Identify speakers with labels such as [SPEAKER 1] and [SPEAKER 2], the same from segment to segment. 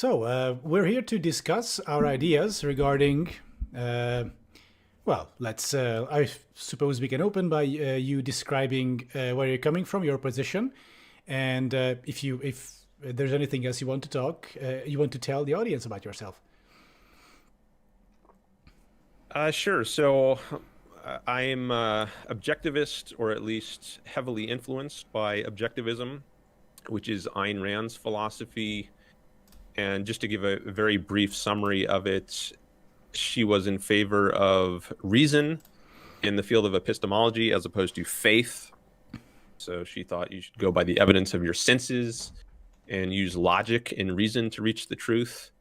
[SPEAKER 1] So, we're here to discuss our ideas regarding, I suppose we can open by you describing where you're coming from, your position, and if there's anything else you want to you want to tell the audience about yourself.
[SPEAKER 2] Sure. So I'm objectivist, or at least heavily influenced by objectivism, which is Ayn Rand's philosophy. And just to give a very brief summary of it, she was in favor of reason in the field of epistemology as opposed to faith. So she thought you should go by the evidence of your senses and use logic and reason to reach the truth,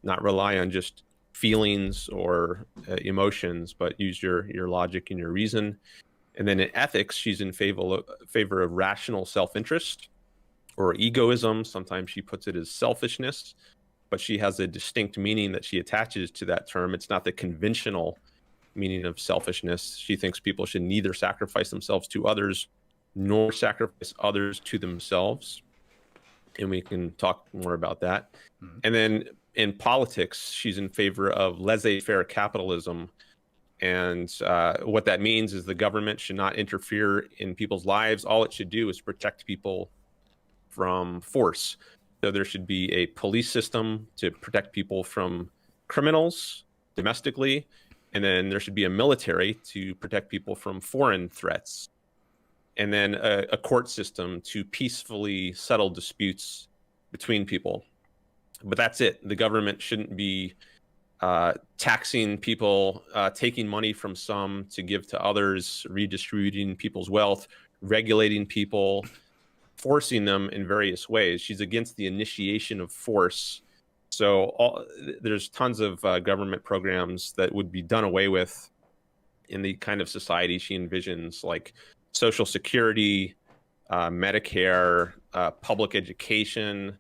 [SPEAKER 2] not rely on just feelings or emotions, but use your logic and your reason. And then in ethics, she's in favor of rational self-interest or egoism. Sometimes she puts it as selfishness, but she has a distinct meaning that she attaches to that term. It's not the conventional meaning of selfishness. She thinks people should neither sacrifice themselves to others nor sacrifice others to themselves. And we can talk more about that. Mm-hmm. And then in politics, she's in favor of laissez-faire capitalism. And what that means is the government should not interfere in people's lives. All it should do is protect people from force. So there should be a police system to protect people from criminals domestically, and then there should be a military to protect people from foreign threats, and then a court system to peacefully settle disputes between people. But that's it. The government shouldn't be taxing people, taking money from some to give to others, redistributing people's wealth, regulating people, forcing them in various ways. She's against the initiation of force. So there's tons of government programs that would be done away with in the kind of society she envisions, like Social Security, Medicare, public education,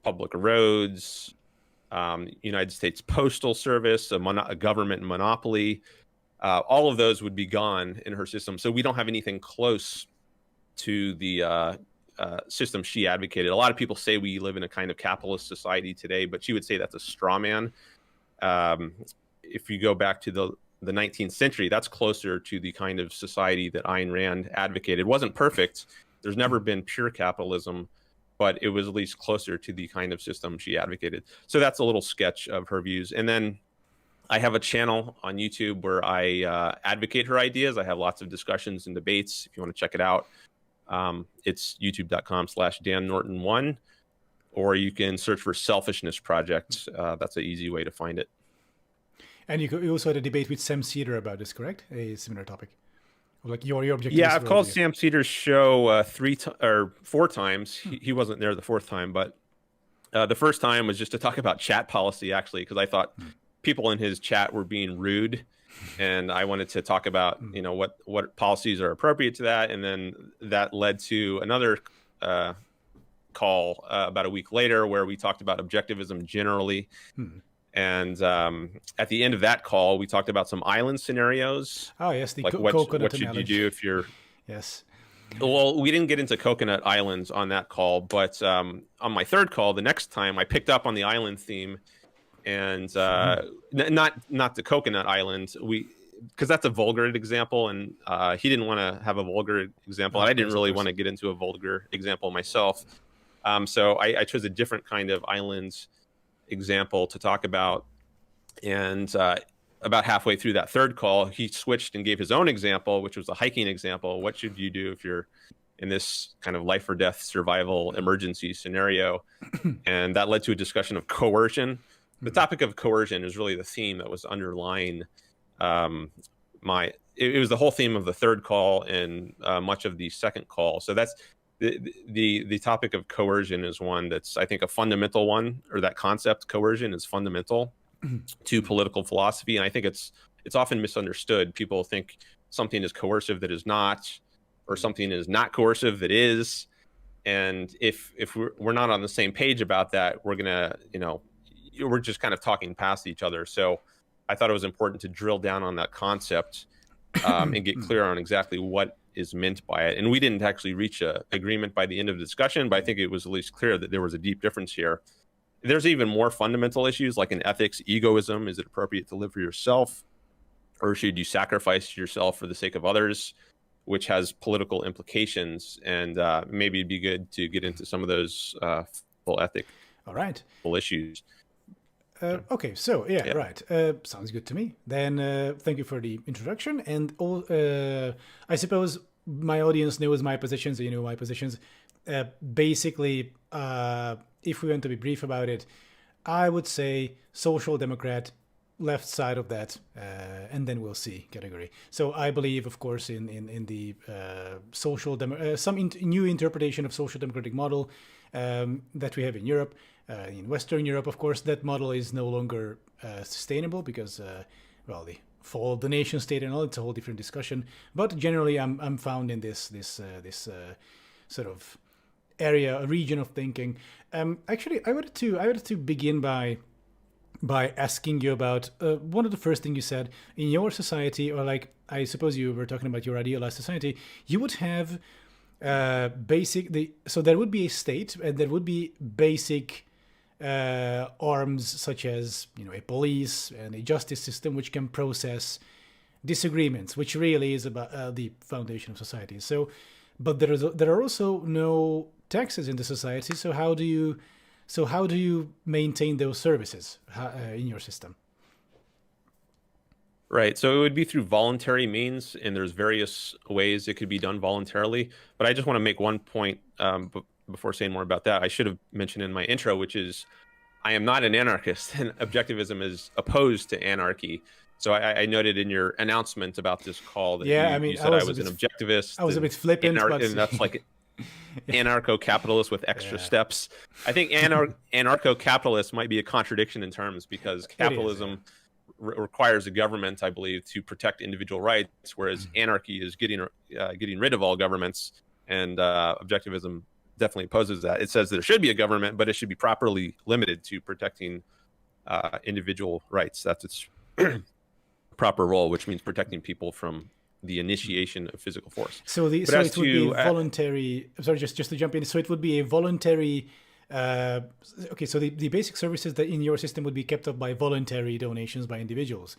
[SPEAKER 2] public roads, United States Postal Service, a government monopoly. All of those would be gone in her system. So we don't have anything close to the system she advocated. A lot of people say we live in a kind of capitalist society today, but she would say that's a straw man. If you go back to the 19th century, that's closer to the kind of society that Ayn Rand advocated. It wasn't perfect. There's never been pure capitalism, but it was at least closer to the kind of system she advocated. So that's a little sketch of her views. And then I have a channel on YouTube where I advocate her ideas. I have lots of discussions and debates if you want to check it out. It's youtube.com/Dan Norton1, or you can search for Selfishness Project. That's an easy way to find it.
[SPEAKER 1] And you also had a debate with Sam Cedar about this, correct? A similar topic, like your objectives.
[SPEAKER 2] Yeah, I've called Sam Cedar's show 4 times. He wasn't there the 4th time, but the first time was just to talk about chat policy, actually, because I thought people in his chat were being rude. And I wanted to talk about, what policies are appropriate to that. And then that led to another call about a week later where we talked about objectivism generally. And at the end of that call, we talked about some island scenarios.
[SPEAKER 1] Oh, yes.
[SPEAKER 2] Like what should you do if you're...
[SPEAKER 1] Yes.
[SPEAKER 2] Well, we didn't get into coconut islands on that call. But on my 3rd call, the next time, I picked up on the island theme. And not the coconut island, because that's a vulgar example, and he didn't want to have a vulgar example. And I didn't really want to get into a vulgar example myself, so I chose a different kind of island example to talk about. And about halfway through that 3rd call, he switched and gave his own example, which was a hiking example. What should you do if you're in this kind of life or death survival emergency scenario? And that led to a discussion of coercion. The topic of coercion is really the theme that was underlying it was the whole theme of the 3rd call and much of the 2nd call. So that's the topic of coercion is one that's, I think, a fundamental one, or that concept coercion is fundamental to political philosophy. And I think it's often misunderstood. People think something is coercive that is not, or something is not coercive that is. And if we're not on the same page about that, we're gonna, we're just kind of talking past each other. So I thought it was important to drill down on that concept and get clear on exactly what is meant by it. And we didn't actually reach an agreement by the end of the discussion, but I think it was at least clear that there was a deep difference here. there's even more fundamental issues like in ethics, egoism. Is it appropriate to live for yourself, or should you sacrifice yourself for the sake of others, which has political implications? And maybe it'd be good to get into some of those full ethical
[SPEAKER 1] All right.
[SPEAKER 2] issues.
[SPEAKER 1] Okay, so yeah, right. Sounds good to me. Then thank you for the introduction. And I suppose my audience knows my positions. You know my positions. Basically, if we want to be brief about it, I would say social democrat, left side of that, and then we'll see category. So I believe, of course, in the new interpretation of social democratic model that we have in Europe. In Western Europe, of course, that model is no longer sustainable because, well, the fall of the nation state and all. It's a whole different discussion. But generally, I'm found in this sort of area, a region of thinking. Actually, I wanted to begin by asking you about one of the first things you said. In your society, or like I suppose you were talking about your idealized society, you would have so there would be a state and there would be basic arms such as, you know, a police and a justice system which can process disagreements, which really is about the foundation of society. So, but there are also no taxes in the society. So how do you maintain those services in your system?
[SPEAKER 2] Right. So it would be through voluntary means, and there's various ways it could be done voluntarily. But I just want to make one point before saying more about that. I should have mentioned in my intro, which is I am not an anarchist, and objectivism is opposed to anarchy. So I noted in your announcement about this call that you said I was an objectivist.
[SPEAKER 1] I was a bit flippant,
[SPEAKER 2] and that's like anarcho-capitalist with extra steps. I think anarcho-capitalist might be a contradiction in terms, because capitalism requires a government, I believe, to protect individual rights, whereas anarchy is getting rid of all governments, and objectivism definitely opposes that. It says there should be a government, but it should be properly limited to protecting individual rights. That's its proper role, which means protecting people from the initiation of physical force.
[SPEAKER 1] So it would be voluntary. Sorry, just to jump in. So it would be a voluntary. Okay, so the basic services that in your system would be kept up by voluntary donations by individuals,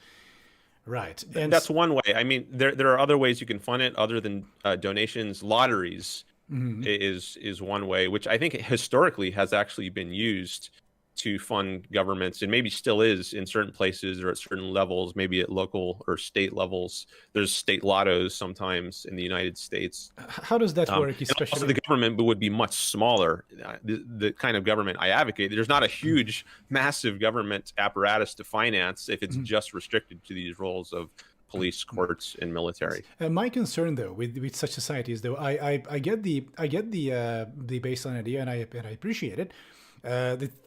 [SPEAKER 1] right?
[SPEAKER 2] And that's one way. I mean, there are other ways you can fund it other than donations. Lotteries is one way, which I think historically has actually been used to fund governments, and maybe still is in certain places or at certain levels, maybe at local or state levels. There's state lottos sometimes in the United States.
[SPEAKER 1] How does that work? Especially
[SPEAKER 2] also, the government would be much smaller. The kind of government I advocate, there's not a huge, massive government apparatus to finance if it's just restricted to these roles of police, courts, and military.
[SPEAKER 1] My concern, though, with such societies, though, I get the baseline idea, and I appreciate it.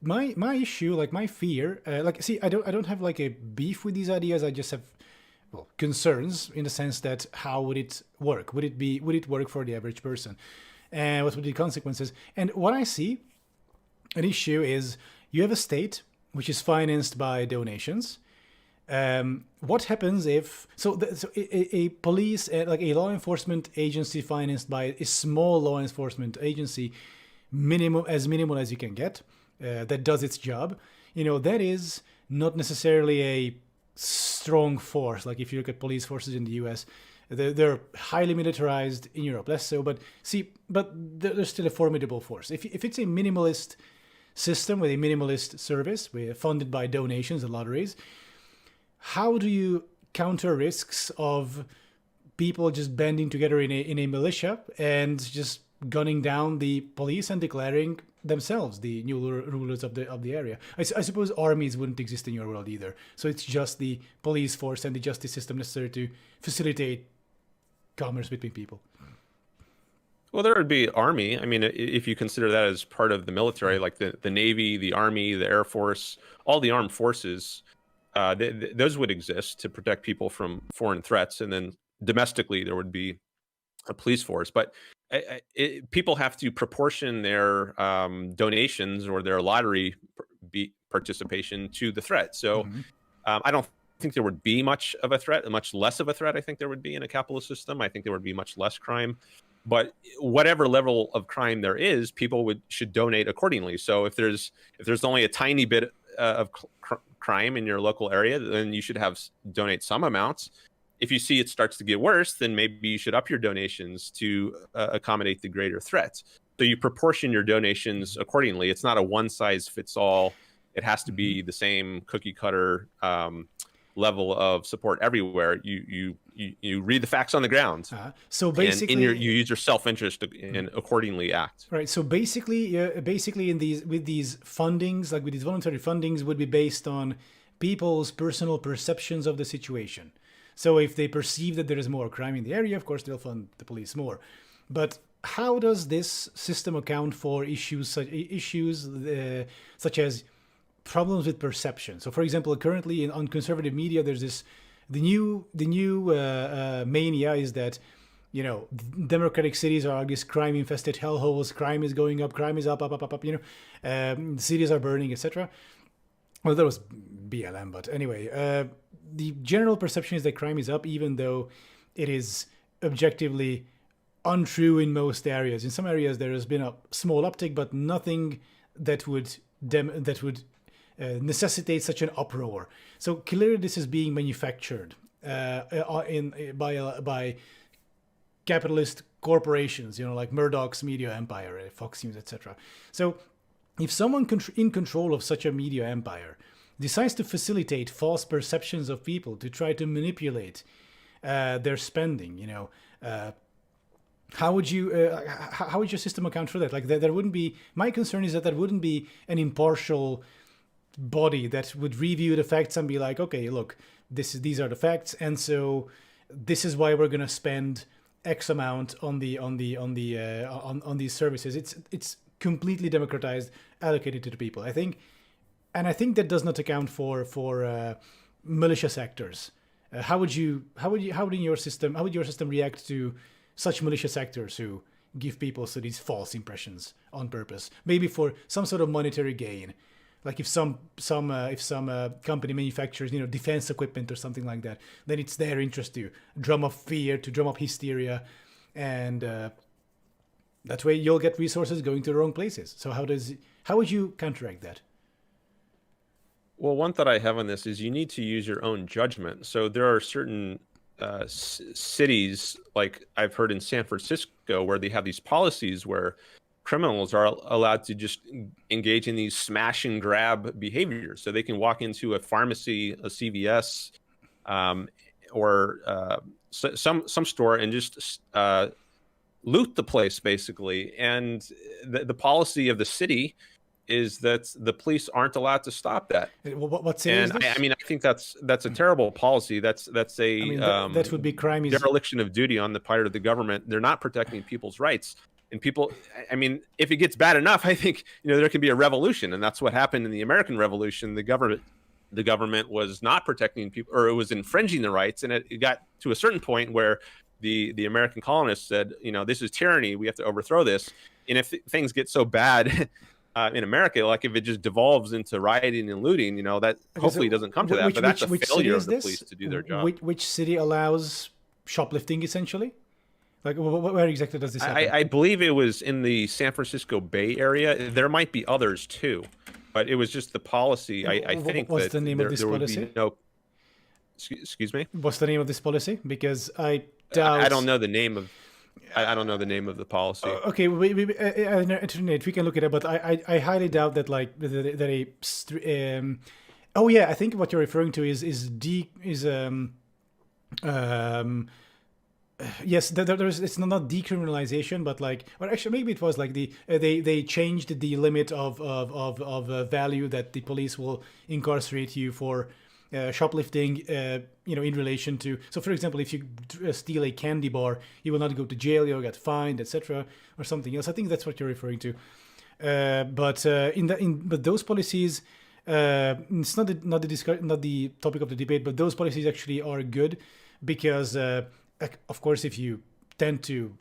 [SPEAKER 1] My issue, like my fear, see, I don't have like a beef with these ideas. I just have concerns in the sense that how would it work? Would it work for the average person? And what would be the consequences? And what I see, an issue is you have a state which is financed by donations. What happens if a police, like a law enforcement agency financed by a small law enforcement agency, minimal as you can get, that does its job, that is not necessarily a strong force. Like if you look at police forces in the US, they're highly militarized. In Europe less so, but they're still a formidable force. If it's a minimalist system with a minimalist service, funded by donations and lotteries, how do you counter risks of people just banding together in a militia and just gunning down the police and declaring themselves the new rulers of the area? I suppose armies wouldn't exist in your world either. So it's just the police force and the justice system necessary to facilitate commerce between people.
[SPEAKER 2] Well, there would be army. I mean, if you consider that as part of the military, like the Navy, the Army, the Air Force, all the armed forces, those would exist to protect people from foreign threats. And then domestically, there would be a police force. But people have to proportion their donations or their lottery participation to the threat. So I don't think there would be much of a threat, much less of a threat I think there would be in a capitalist system. I think there would be much less crime. but whatever level of crime there is, people should donate accordingly. So if there's only a tiny bit of crime in your local area, then you should donate some amounts. If you see it starts to get worse, then maybe you should up your donations to accommodate the greater threats. So you proportion your donations accordingly. It's not a one size fits all. It has to be the same cookie cutter level of support everywhere. You read the facts on the ground.
[SPEAKER 1] So basically,
[SPEAKER 2] you use your self-interest and accordingly act.
[SPEAKER 1] Right. So basically in these fundings, like with these voluntary fundings, would be based on people's personal perceptions of the situation. So if they perceive that there is more crime in the area, of course they'll fund the police more. But how does this system account for issues such as problems with perception? So, for example, currently on conservative media, there's the new mania is that, you know, democratic cities are these crime-infested hellholes. Crime is going up. Crime is up. You know, cities are burning, etc. Well, that was BLM, but anyway, the general perception is that crime is up, even though it is objectively untrue in most areas. In some areas, there has been a small uptick, but nothing that would necessitate such an uproar. So clearly, this is being manufactured by capitalist corporations, you know, like Murdoch's media empire, Fox News, etc. So if someone in control of such a media empire decides to facilitate false perceptions of people to try to manipulate their spending, you know, how would your system account for that? Like there wouldn't be. My concern is that there wouldn't be an impartial body that would review the facts and be like, okay, look, these are the facts, and so this is why we're going to spend X amount on these services. It's completely democratized, allocated to the people. I think that does not account for malicious actors. How would your system react to such malicious actors who give people these false impressions on purpose, maybe for some sort of monetary gain? Like if some company manufactures, you know, defense equipment or something like that, then it's their interest to drum up fear, to drum up hysteria, and that way you'll get resources going to the wrong places. So how would you counteract that?
[SPEAKER 2] Well, one thought I have on this is you need to use your own judgment. So there are certain cities, like I've heard in San Francisco, where they have these policies where criminals are allowed to just engage in these smash and grab behaviors. So they can walk into a pharmacy, a CVS, or some store and just loot the place, basically. And the policy of the city is that the police aren't allowed to stop that.
[SPEAKER 1] What city is this?
[SPEAKER 2] I mean, I think that's a terrible policy. That's a
[SPEAKER 1] that would be crime.
[SPEAKER 2] Dereliction of duty on the part of the government. They're not protecting people's rights. And people, I mean, if it gets bad enough, I think, you know, there can be a revolution, and that's what happened in the American Revolution. The government was not protecting people, or it was infringing the rights, and it got to a certain point where the American colonists said, you know, this is tyranny. We have to overthrow this. And if things get so bad in America, like if it just devolves into rioting and looting, you know, that hopefully doesn't come to that. But that's a failure of the police to do their job.
[SPEAKER 1] Which city allows shoplifting, essentially? Like, where exactly does this happen?
[SPEAKER 2] I believe it was in the San Francisco Bay Area. There might be others too, but it was just the policy. I think
[SPEAKER 1] what's the name of this policy?
[SPEAKER 2] Would be no. Excuse me.
[SPEAKER 1] What's the name of this policy? Because I doubt.
[SPEAKER 2] I don't know the name of. I don't know the name of the policy.
[SPEAKER 1] Okay, internet, we can look it up, but I highly doubt that oh yeah, I think what you're referring to is yes, it's not decriminalization, but like, or actually maybe it was like they changed the limit of value that the police will incarcerate you for shoplifting, you know, in relation to. So, for example, if you steal a candy bar, you will not go to jail, you'll get fined, etc., or something else. I think that's what you're referring to. But those policies, it's not the topic of the debate, but those policies actually are good because, of course, if you tend to,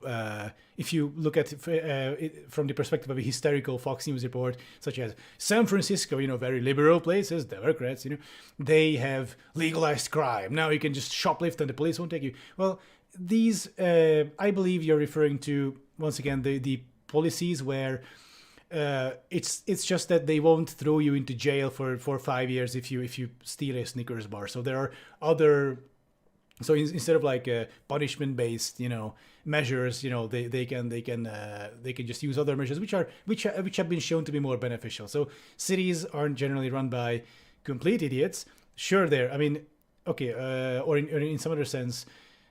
[SPEAKER 1] if you look at it from the perspective of a hysterical Fox News report, such as San Francisco, you know, very liberal places, Democrats, you know, they have legalized crime. Now you can just shoplift and the police won't take you. Well, these, I believe you're referring to, once again, the policies where it's just that they won't throw you into jail for 5 years if you steal a Snickers bar. So there are other, so instead of like punishment based, measures, they can just use other measures which have been shown to be more beneficial. So cities aren't generally run by complete idiots. Sure, I mean, okay, or in some other sense,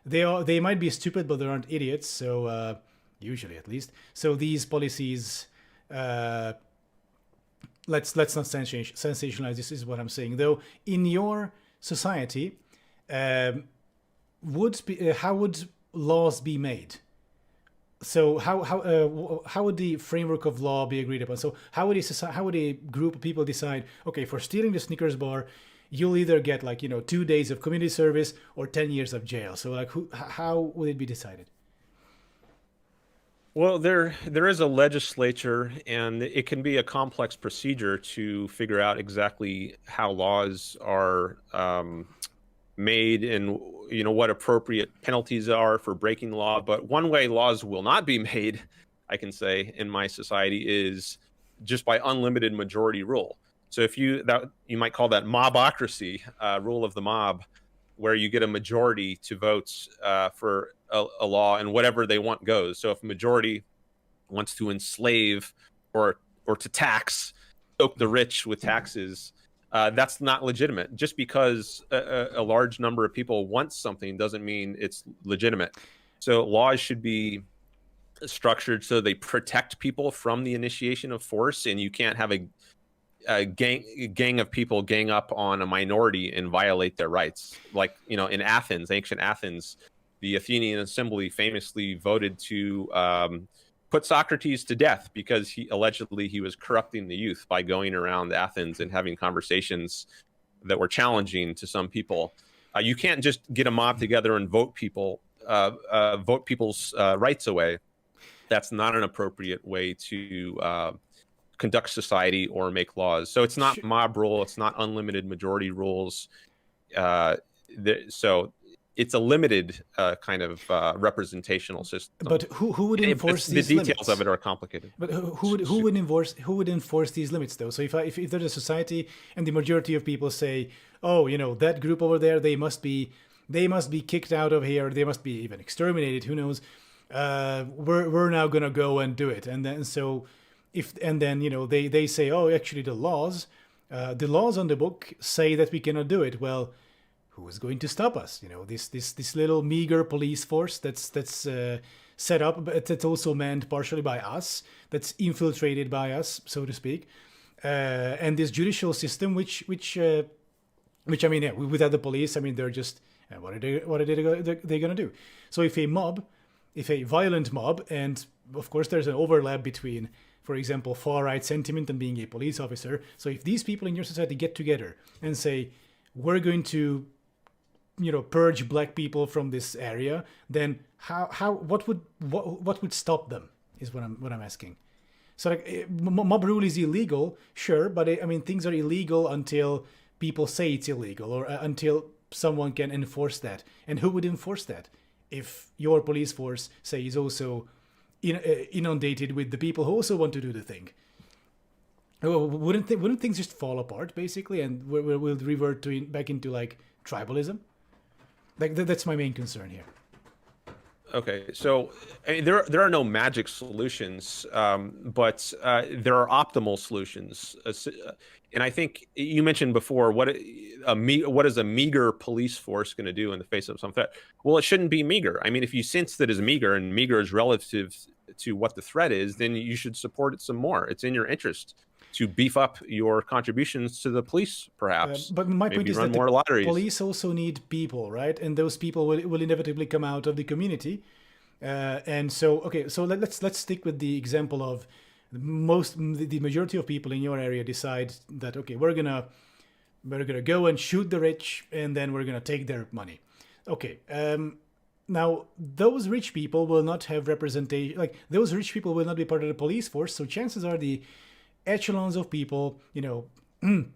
[SPEAKER 1] they might be stupid, but they aren't idiots. So usually, at least. So these policies, let's not sensationalize. This is what I'm saying. Though in your society, how would laws be made? So how would the framework of law be agreed upon? So how would a group of people decide? Okay, for stealing the Snickers bar, you'll either get 2 days of community service or 10 years of jail. So how would it be decided?
[SPEAKER 2] Well, there is a legislature, and it can be a complex procedure to figure out exactly how laws are made and what appropriate penalties are for breaking the law. But one way laws will not be made, I can say, in my society is just by unlimited majority rule. So if you might call that mobocracy, rule of the mob, where you get a majority to vote for a law, and whatever they want goes. So if a majority wants to enslave or to tax, soak the rich with taxes, that's not legitimate. Just because a large number of people want something doesn't mean it's legitimate. So laws should be structured so they protect people from the initiation of force, and you can't have a gang of people gang up on a minority and violate their rights. Like, in Athens, ancient Athens, the Athenian assembly famously voted to put Socrates to death because he was corrupting the youth by going around Athens and having conversations that were challenging to some people. You can't just get a mob together and vote people's rights away. That's not an appropriate way to conduct society or make laws. So it's not mob rule. It's not unlimited majority rules. So it's a limited kind of representational system.
[SPEAKER 1] But who would enforce these limits?
[SPEAKER 2] The details of it are complicated.
[SPEAKER 1] But who would enforce these limits though? So if there's a society and the majority of people say, oh, that group over there, they must be kicked out of here. They must be even exterminated. Who knows? We're now gonna go and do it. And then they say, oh, actually the laws on the book say that we cannot do it. Well, who is going to stop us? This little meager police force that's set up, but that's also manned partially by us, that's infiltrated by us, so to speak, and this judicial system, which I mean, yeah, without the police, I mean, they're just what are they gonna do? So if a violent mob, and of course there's an overlap between, for example, far-right sentiment and being a police officer. So if these people in your society get together and say, we're going to purge black people from this area, then what would stop them is what I'm asking. So mob rule is illegal, sure, but I mean, things are illegal until people say it's illegal, or until someone can enforce that. And who would enforce that if your police force, say, is also inundated with the people who also want to do the thing? Wouldn't things just fall apart basically, and we'll revert back into tribalism? That's my main concern here.
[SPEAKER 2] Okay, so I mean, there are no magic solutions, but there are optimal solutions. And I think you mentioned before, what is a meager police force going to do in the face of some threat? Well, it shouldn't be meager. I mean, if you sense that is meager, and meager is relative to what the threat is, then you should support it some more. It's in your interest to beef up your contributions to the police, perhaps.
[SPEAKER 1] But my point is that
[SPEAKER 2] more lotteries.
[SPEAKER 1] Police also need people, right? And those people will inevitably come out of the community. And so, okay, so let's stick with the example of the majority of people in your area decide that, okay, we're gonna go and shoot the rich, and then we're gonna take their money. Okay. Now, those rich people will not have representation. Those rich people will not be part of the police force. So chances are the echelons of people, who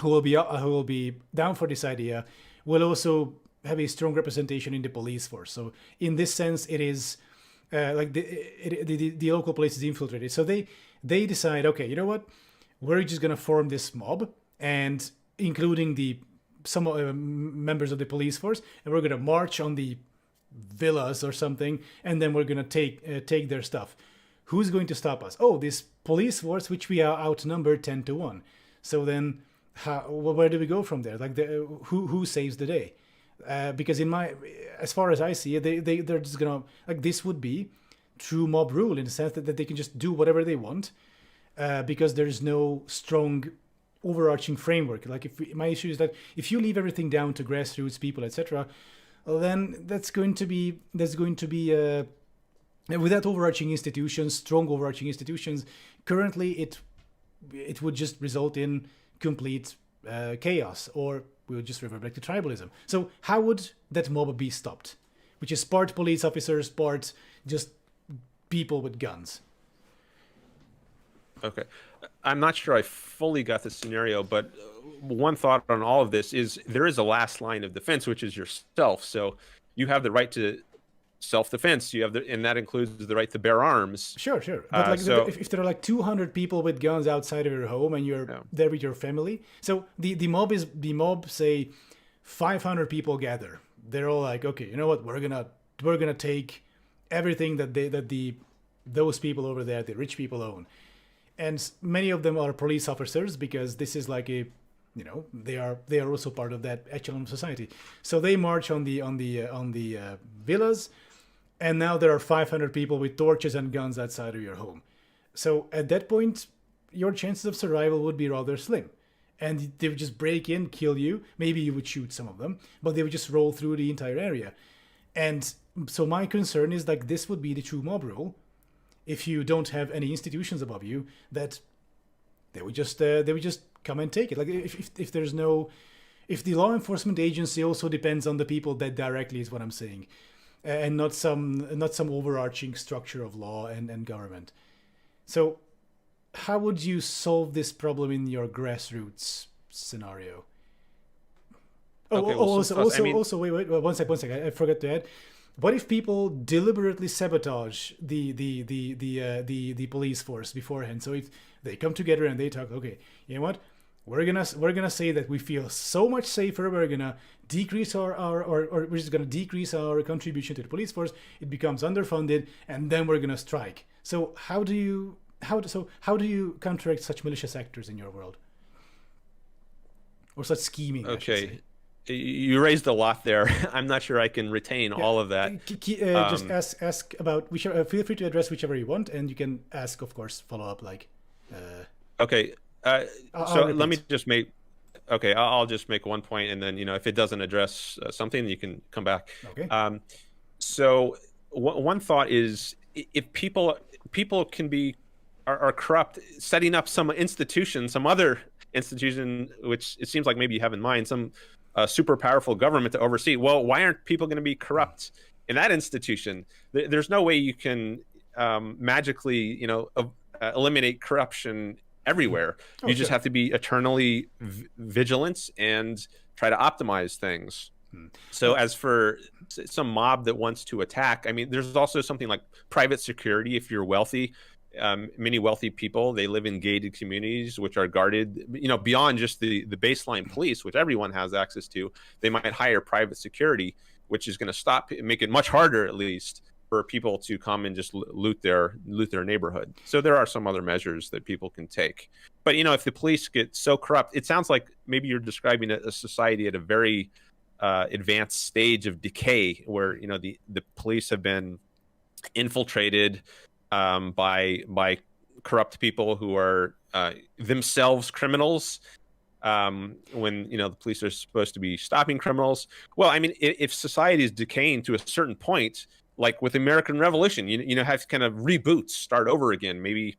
[SPEAKER 1] will be down for this idea, will also have a strong representation in the police force. So in this sense, it is like the local police is infiltrated. So they decide, okay, you know what, we're just gonna form this mob, and including the some members of the police force, and we're gonna march on the villas or something, and then we're gonna take their stuff. Who's going to stop us? Oh, this police force, which we are outnumbered 10-1. So then, where do we go from there? Like, who saves the day? Because as far as I see it, they're just gonna, like, this would be true mob rule in the sense that they can just do whatever they want, because there's no strong overarching framework. Like, my issue is that if you leave everything down to grassroots people, etc., well, then there's going to be without overarching institutions, strong overarching institutions. Currently, it would just result in complete chaos, or we would just revert back to tribalism. So how would that mob be stopped? Which is part police officers, part just people with guns.
[SPEAKER 2] Okay. I'm not sure I fully got the scenario, but one thought on all of this is there is a last line of defense, which is yourself. So you have the right to self-defense. You have and that includes the right to bear arms.
[SPEAKER 1] Sure. But like,
[SPEAKER 2] so,
[SPEAKER 1] if there are like 200 people with guns outside of your home and you're there with your family, so the mob say 500 people gather. They're all like, okay, you know what? We're gonna take everything that those people over there, the rich people, own. And many of them are police officers, because this is like they are also part of that echelon of society. So they march on the villas, and now there are 500 people with torches and guns outside of your home. So at that point, your chances of survival would be rather slim, and they would just break in, kill you. Maybe you would shoot some of them, but they would just roll through the entire area. And so my concern is, like, this would be the true mob rule. If you don't have any institutions above you, that they would just come and take it. Like, if there's no, if the law enforcement agency also depends on the people that directly, is what I'm saying, and not some overarching structure of law and government. So how would you solve this problem in your grassroots scenario?
[SPEAKER 2] Okay,
[SPEAKER 1] also, wait, one sec. I forgot to add. What if people deliberately sabotage the police force beforehand? So if they come together and they talk, okay, you know what, we're gonna say that we feel so much safer. We're gonna decrease or we're just gonna decrease our contribution to the police force. It becomes underfunded, and then we're gonna strike. So how do you counteract such malicious actors in your world, or such scheming?
[SPEAKER 2] Okay. You raised a lot there. I'm not sure I can retain all of that.
[SPEAKER 1] Just ask about whichever. Feel free to address whichever you want, and you can ask, of course, follow up like.
[SPEAKER 2] Okay. So let me just make. Okay, I'll just make one point, and then if it doesn't address something, you can come back.
[SPEAKER 1] Okay.
[SPEAKER 2] So one thought is, if people are corrupt, setting up some institution, some other institution, which it seems like maybe you have in mind, some super powerful government to oversee. Well, why aren't people going to be corrupt in that institution? There's no way you can magically, eliminate corruption everywhere. You just have to be eternally vigilant and try to optimize things. So as for some mob that wants to attack, I mean, there's also something like private security. If you're wealthy, many wealthy people, they live in gated communities which are guarded, beyond just the baseline police, which everyone has access to. They might hire private security, which is going to make it much harder, at least, for people to come and just loot their neighborhood. So there are some other measures that people can take. But if the police get so corrupt, it sounds like maybe you're describing a society at a very advanced stage of decay, where the police have been infiltrated by corrupt people who are themselves criminals, when the police are supposed to be stopping criminals. Well, I mean, if society is decaying to a certain point, like with the American Revolution, have to kind of reboot, start over again. Maybe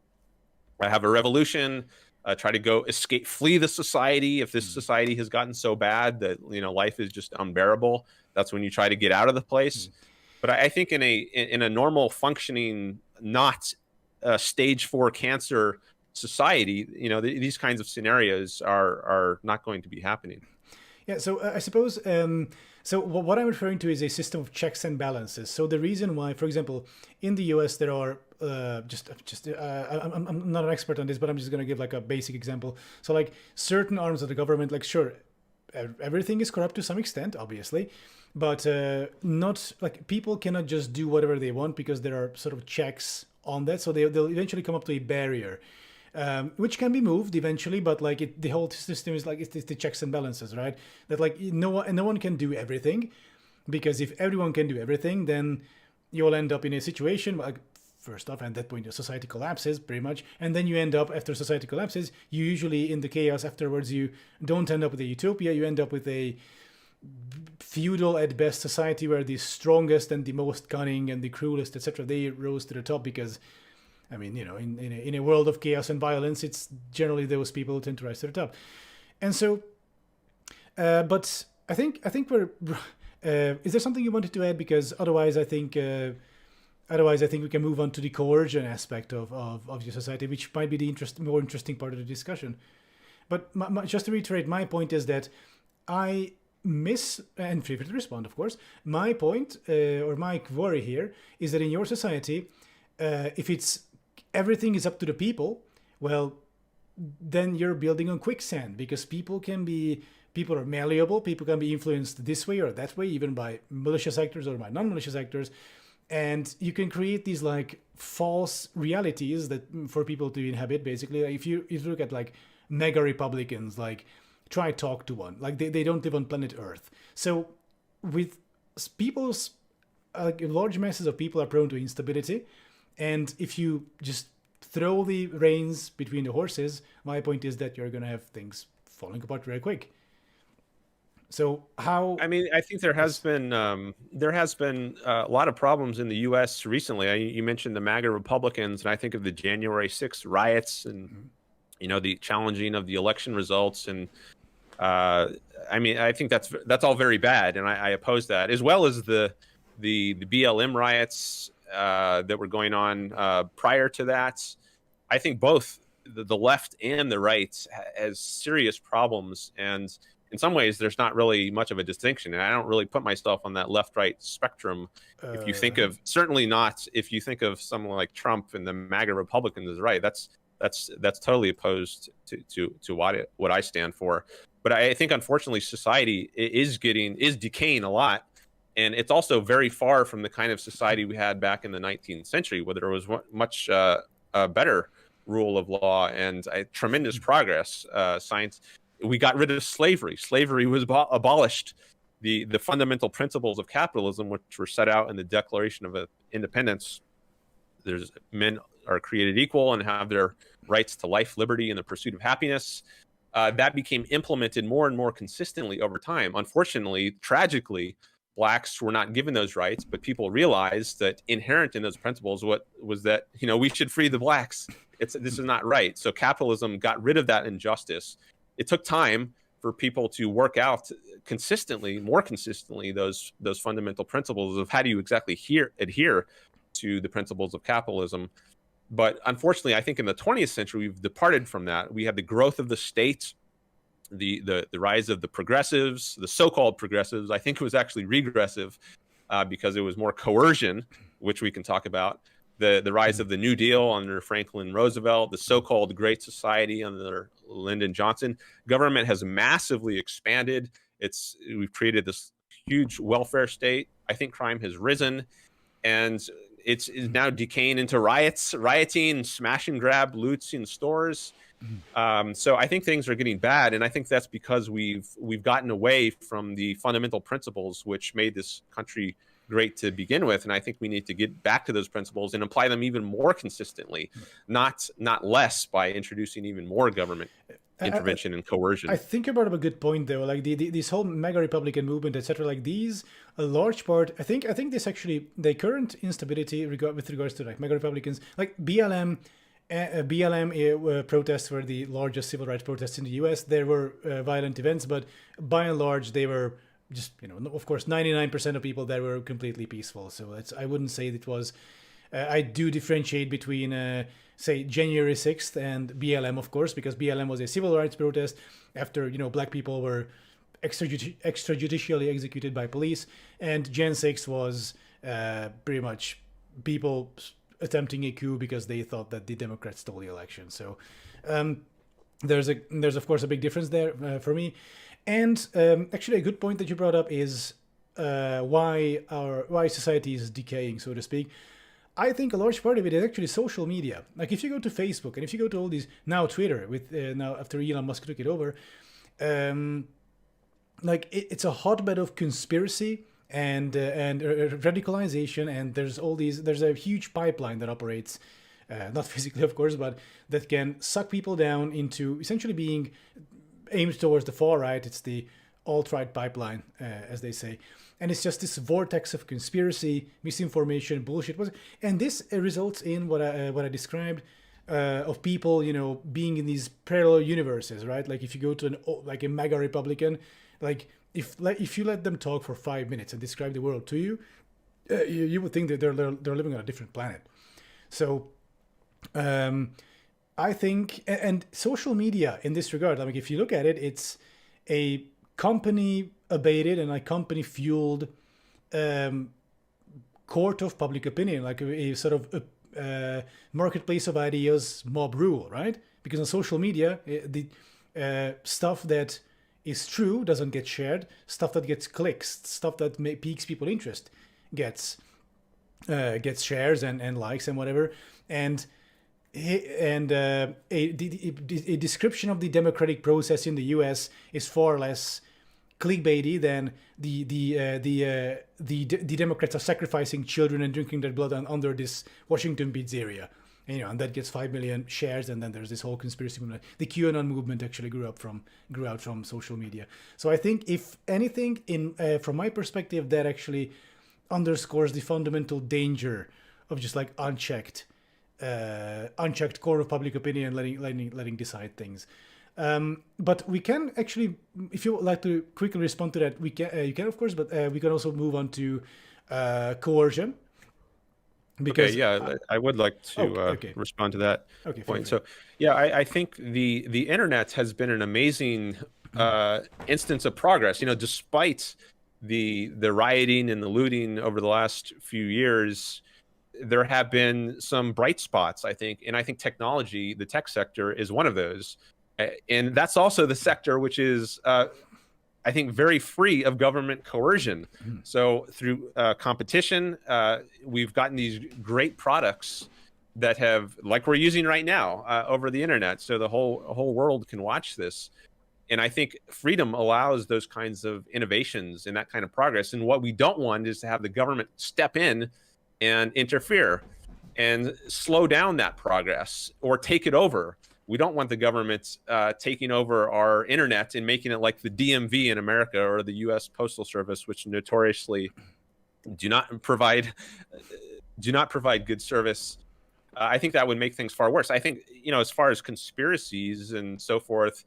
[SPEAKER 2] have a revolution, try to flee the society. If this society has gotten so bad that life is just unbearable, that's when you try to get out of the place. But I think in a normal functioning, not stage 4 cancer society, these kinds of scenarios are not going to be happening.
[SPEAKER 1] Yeah, so I suppose so. What I'm referring to is a system of checks and balances. So the reason why, for example, in the U.S. there are I'm not an expert on this, but I'm just going to give like a basic example. So like certain arms of the government, like sure, everything is corrupt to some extent, obviously, but not like people cannot just do whatever they want because there are sort of checks on that. So they'll eventually come up to a barrier which can be moved eventually, but like the whole system is like it's the checks and balances, right? That like no one can do everything, because if everyone can do everything, then you'll end up in a situation like first off, at that point, your society collapses pretty much, and then you end up after society collapses, you usually in the chaos afterwards, you don't end up with a utopia, you end up with a feudal at best society where the strongest and the most cunning and the cruelest, etc., they rose to the top because I mean, in a world of chaos and violence, it's generally those people who tend to rise to the top. And so, but I think we're. Is there something you wanted to add? Because otherwise, I think we can move on to the coercion aspect of your society, which might be the more interesting part of the discussion. But just to reiterate, my point is that I miss, and feel free to respond, of course. My point or my worry here is that in your society, if it's everything is up to the people, well, then you're building on quicksand, because people are malleable, people can be influenced this way or that way, even by malicious actors or by non-malicious actors, and you can create these like false realities that for people to inhabit. Basically, if you look at like mega Republicans, like try talk to one, like they don't live on planet Earth. So with people's large masses of people are prone to instability. And if you just throw the reins between the horses, my point is that you're going to have things falling apart very quick. So how?
[SPEAKER 2] I mean, I think there has been a lot of problems in the U.S. recently. You mentioned the MAGA Republicans, and I think of the January 6th riots, and the challenging of the election results. And I mean, I think that's all very bad, and I oppose that, as well as the BLM riots that were going on prior to that. I think both the left and the right has serious problems, and in some ways there's not really much of a distinction, and I don't really put myself on that left-right spectrum. If you think of, certainly not if you think of someone like Trump and the MAGA Republicans as right, that's totally opposed to what I stand for. But I think unfortunately society is decaying a lot. And it's also very far from the kind of society we had back in the 19th century, where there was much better rule of law and tremendous progress. Science, we got rid of slavery. Slavery was abolished. The fundamental principles of capitalism, which were set out in the Declaration of Independence, men are created equal and have their rights to life, liberty, and the pursuit of happiness. That became implemented more and more consistently over time. Unfortunately, tragically, Blacks were not given those rights, but people realized that inherent in those principles was that we should free the Blacks. This is not right. So capitalism got rid of that injustice. It took time for people to work out more consistently, those fundamental principles of how do you exactly adhere to the principles of capitalism. But unfortunately, I think in the 20th century, we've departed from that. We had the growth of the state, the rise of the progressives, the so-called progressives. I think it was actually regressive because it was more coercion, which we can talk about. The rise of the New Deal under Franklin Roosevelt, the so-called Great Society under Lyndon Johnson. Government has massively expanded. We've created this huge welfare state. I think crime has risen, and it's now decaying into rioting, smash and grab, loots in stores. So I think things are getting bad, and I think that's because we've gotten away from the fundamental principles which made this country great to begin with, and I think we need to get back to those principles and apply them even more consistently, not less, by introducing even more government intervention and coercion.
[SPEAKER 1] I think you brought up a good point though, like this whole mega Republican movement, etc. Like these, a large part, I think this actually, the current instability with regards to like mega Republicans, like BLM protests were the largest civil rights protests in the U.S. There were violent events, but by and large, they were just, of course, 99% of people that were completely peaceful. So I wouldn't say it was. I do differentiate between, say, January 6th and BLM, of course, because BLM was a civil rights protest after, black people were extrajudicially executed by police, and Jan 6 was pretty much people attempting a coup because they thought that the Democrats stole the election. So there's of course a big difference there for me. And actually, a good point that you brought up is why society is decaying, so to speak. I think a large part of it is actually social media. Like if you go to Facebook and if you go to all these, now Twitter, with now after Elon Musk took it over, like it's a hotbed of conspiracy and radicalization, and there's a huge pipeline that operates, not physically of course, but that can suck people down into essentially being aimed towards the far right. It's the alt-right pipeline, as they say. And it's just this vortex of conspiracy, misinformation, bullshit. And this results in what I described of people, being in these parallel universes, right? Like if you go to a MAGA Republican, like if you let them talk for 5 minutes and describe the world to you, you would think that they're living on a different planet. So I think, and social media in this regard, like if you look at it, it's a company abated and a company fueled court of public opinion, like a sort of marketplace of ideas, mob rule, right? Because on social media, the stuff that is true doesn't get shared, stuff that gets clicks, stuff that piques people's interest gets shares and likes and whatever. And a description of the democratic process in the U.S. is far less clickbaity than the Democrats are sacrificing children and drinking their blood under this Washington pizzeria, and that gets 5 million shares, and then there's this whole conspiracy movement. The QAnon movement actually grew out from social media. So I think, if anything, from my perspective, that actually underscores the fundamental danger of just like unchecked court of public opinion and letting decide things. But we can actually, if you would like to quickly respond to that, you can of course, but we can also move on to coercion.
[SPEAKER 2] Because, I would like to respond to that point. So, I think the internet has been an amazing instance of progress. Despite the rioting and the looting over the last few years, there have been some bright spots, I think. And I think technology, the tech sector, is one of those. And that's also the sector which is, I think, very free of government coercion. So through competition, we've gotten these great products that have, like we're using right now, over the internet. So the whole world can watch this. And I think freedom allows those kinds of innovations and that kind of progress. And what we don't want is to have the government step in and interfere and slow down that progress or take it over. We don't want the government taking over our internet and making it like the DMV in America or the U.S. Postal Service, which notoriously do not provide good service. I think that would make things far worse. I think, as far as conspiracies and so forth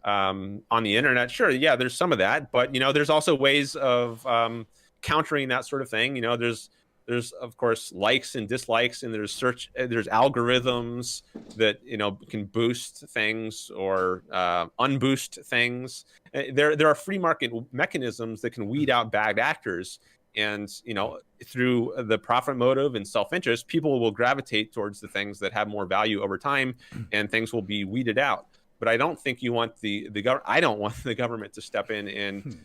[SPEAKER 2] on the internet, sure, there's some of that, but there's also ways of countering that sort of thing. There's of course likes and dislikes, and there's algorithms that can boost things or unboost things. There are free market mechanisms that can weed out bad actors, and through the profit motive and self-interest, people will gravitate towards the things that have more value over time, and things will be weeded out. But I don't think you want I don't want the government to step in and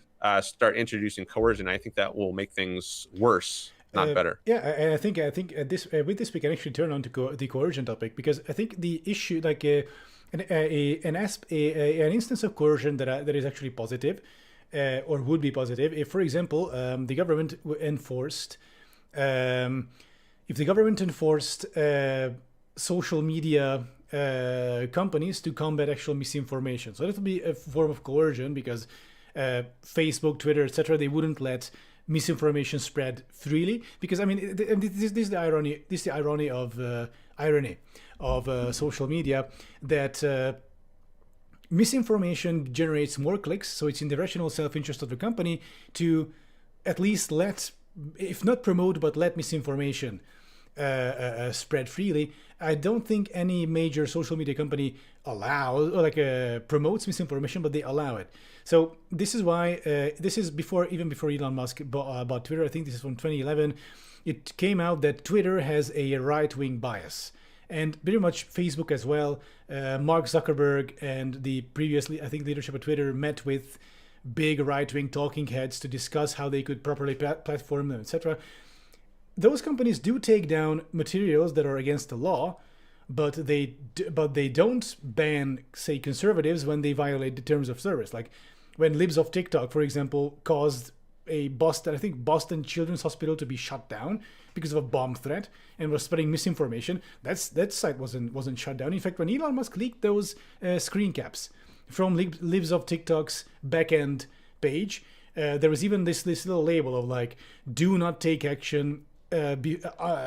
[SPEAKER 2] start introducing coercion. I think that will make things worse, not better.
[SPEAKER 1] And I think with this we can actually turn on to the coercion topic, because I think the issue, like an instance of coercion that is actually positive, or would be positive, if, for example, the government enforced, social media companies to combat actual misinformation. So that would be a form of coercion, because Facebook, Twitter, etc., they wouldn't let misinformation spread freely, because this is the irony of social media, that misinformation generates more clicks, so it's in the rational self-interest of the company to at least let, if not promote, but let misinformation spread freely. I don't think any major social media company allows or promotes misinformation, but they allow it. So this is why this is even before Elon Musk bought Twitter. I think this is from 2011. It came out that Twitter has a right-wing bias, and pretty much Facebook as well. Mark Zuckerberg and the previously, I think, leadership of Twitter met with big right-wing talking heads to discuss how they could properly platform them, etc. Those companies do take down materials that are against the law, but they don't ban, say, conservatives when they violate the terms of service. Like when libs of TikTok, for example, caused Boston Children's Hospital to be shut down because of a bomb threat and was spreading misinformation. That site wasn't shut down. In fact, when Elon Musk leaked those screen caps from libs of TikTok's backend page, there was even this little label of like, "Do not take action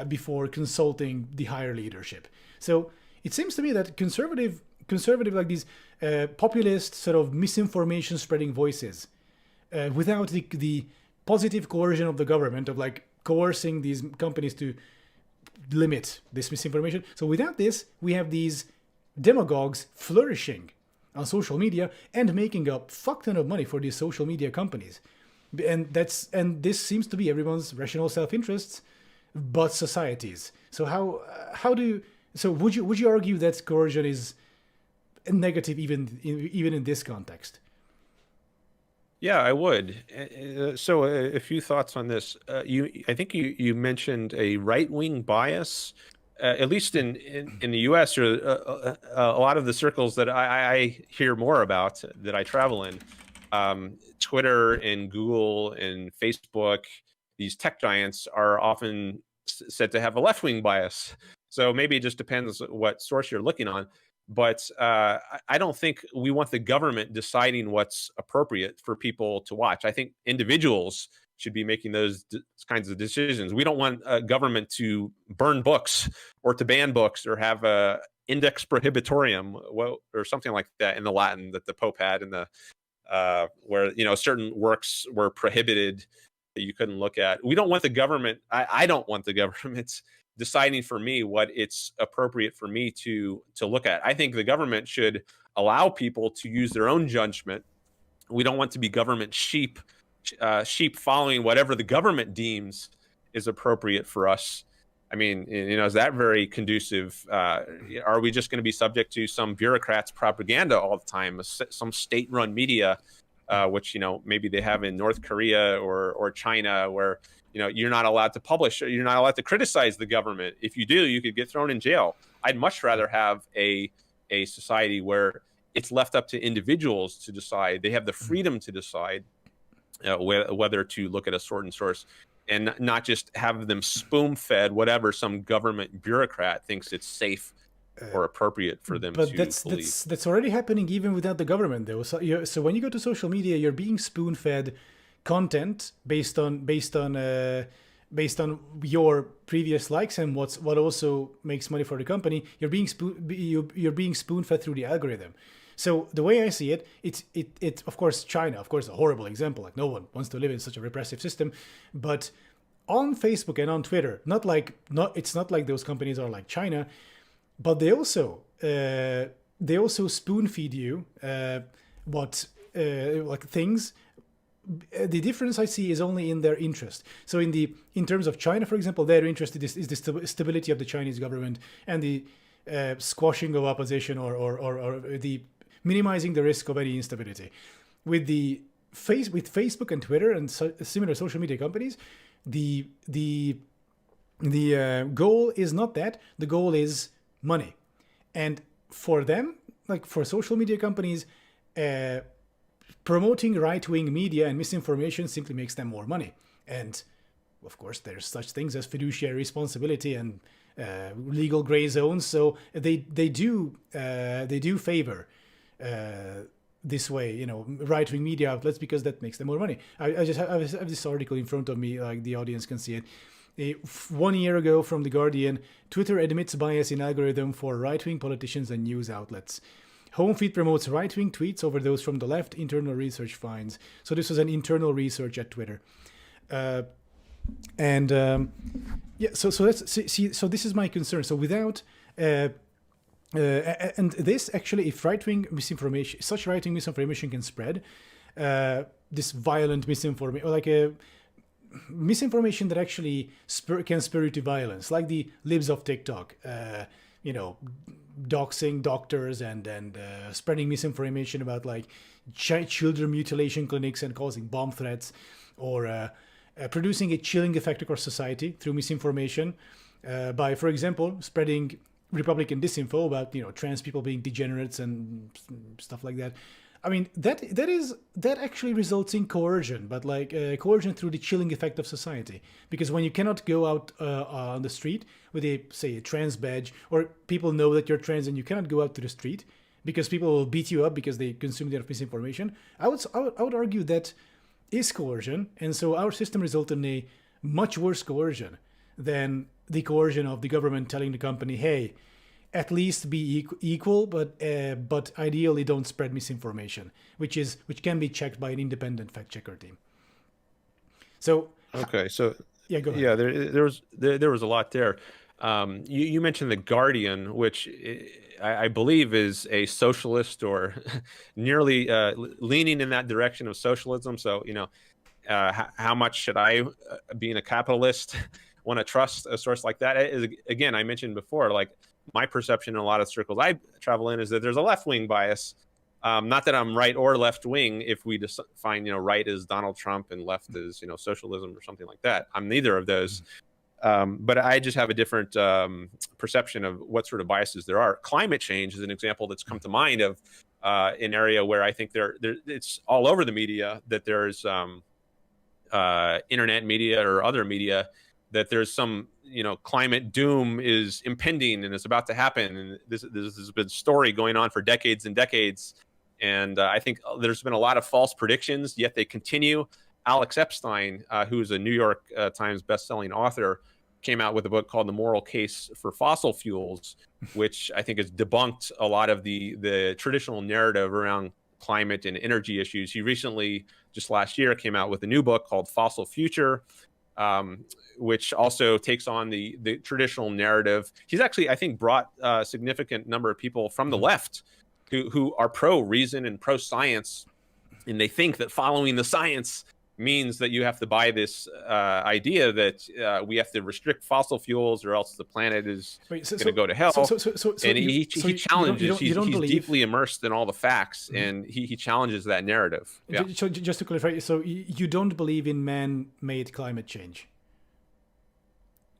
[SPEAKER 1] before consulting the higher leadership." So it seems to me that conservative like these populist sort of misinformation spreading voices, without the positive coercion of the government of like coercing these companies to limit this misinformation. So without this, we have these demagogues flourishing on social media and making a fuck ton of money for these social media companies. And this seems to be everyone's rational self-interests, but society's. So would you argue that coercion is negative even in this context?
[SPEAKER 2] Yeah, I would. So a few thoughts on this. I think you mentioned a right-wing bias, at least in the U.S. or a lot of the circles that I hear more about that I travel in. Twitter and Google and Facebook, these tech giants are often said to have a left-wing bias. So maybe it just depends what source you're looking on. But I don't think we want the government deciding what's appropriate for people to watch. I think individuals should be making those kinds of decisions. We don't want a government to burn books or to ban books or have a index prohibitorium, or something like that in the Latin that the Pope had in the where certain works were prohibited that you couldn't look at. We don't want the government. I don't want the government deciding for me what it's appropriate for me to look at. I think the government should allow people to use their own judgment. We don't want to be government sheep following whatever the government deems is appropriate for us. I mean, is that very conducive? Are we just going to be subject to some bureaucrats' propaganda all the time, some state-run media, which maybe they have in North Korea or China, where you're not allowed to publish, or you're not allowed to criticize the government. If you do, you could get thrown in jail. I'd much rather have a society where it's left up to individuals to decide. They have the freedom to decide whether to look at a certain source, and not just have them spoon-fed whatever some government bureaucrat thinks it's safe or appropriate for them to believe.
[SPEAKER 1] That's already happening even without the government, though. So when you go to social media, you're being spoon-fed content based on your previous likes and what also makes money for the company. You're being spoon-fed through the algorithm. So the way I see it, it's of course China, of course, a horrible example. Like no one wants to live in such a repressive system, but on Facebook and on Twitter, it's not like those companies are like China, but they also spoon feed you things. The difference I see is only in their interest. So in terms of China, for example, their interest is the stability of the Chinese government and the squashing of opposition or the minimizing the risk of any instability. With Facebook and Twitter and similar social media companies, the goal is not that. The goal is money, and for them, like for social media companies, promoting right-wing media and misinformation simply makes them more money. And of course, there's such things as fiduciary responsibility and legal gray zones. So they do favor this way, right-wing media outlets, because that makes them more money. I have this article in front of me, like the audience can see it. 1 year ago from The Guardian, Twitter admits bias in algorithm for right-wing politicians and news outlets. Home feed promotes right-wing tweets over those from the left, internal research finds. So this was an internal research at Twitter. So this is my concern. So without And this actually, if right-wing misinformation, such right-wing misinformation can spread, this violent misinformation, or like a misinformation that actually can spur you to violence, like the libs of TikTok, doxing doctors and spreading misinformation about like children mutilation clinics and causing bomb threats, or producing a chilling effect across society through misinformation by, for example, spreading Republican disinfo about trans people being degenerates and stuff like that. I mean that actually results in coercion, but like coercion through the chilling effect of society. Because when you cannot go out on the street with a trans badge, or people know that you're trans and you cannot go out to the street because people will beat you up because they consume their misinformation, I would argue that is coercion, and so our system resulted in a much worse coercion than the coercion of the government telling the company, hey, at least be equal, but ideally don't spread misinformation, which can be checked by an independent fact checker team. So
[SPEAKER 2] okay, so
[SPEAKER 1] yeah, go ahead.
[SPEAKER 2] Yeah, there was a lot there. You mentioned the Guardian, which I believe is a socialist or nearly leaning in that direction of socialism. So how much should I, being a capitalist, want to trust a source like that? Again, I mentioned before, like my perception in a lot of circles I travel in is that there's a left-wing bias. Not that I'm right or left-wing. If we just find right is Donald Trump and left is socialism or something like that, I'm neither of those. But I just have a different perception of what sort of biases there are. Climate change is an example that's come to mind of an area where I think it's all over the media, that there's internet media or other media, that there's some climate doom is impending and it's about to happen. And this has been a story going on for decades and decades. And I think there's been a lot of false predictions, yet they continue. Alex Epstein, who's a New York Times bestselling author, came out with a book called The Moral Case for Fossil Fuels, which I think has debunked a lot of the traditional narrative around climate and energy issues. He recently, just last year, came out with a new book called Fossil Future, which also takes on the traditional narrative. He's actually, I think, brought a significant number of people from the left who are pro-reason and pro-science, and they think that following the science means that you have to buy this idea that we have to restrict fossil fuels or else the planet is going to go to hell. And he challenges, he's deeply immersed in all the facts, and he challenges that narrative. Yeah.
[SPEAKER 1] So just to clarify, so you don't believe in man-made climate change?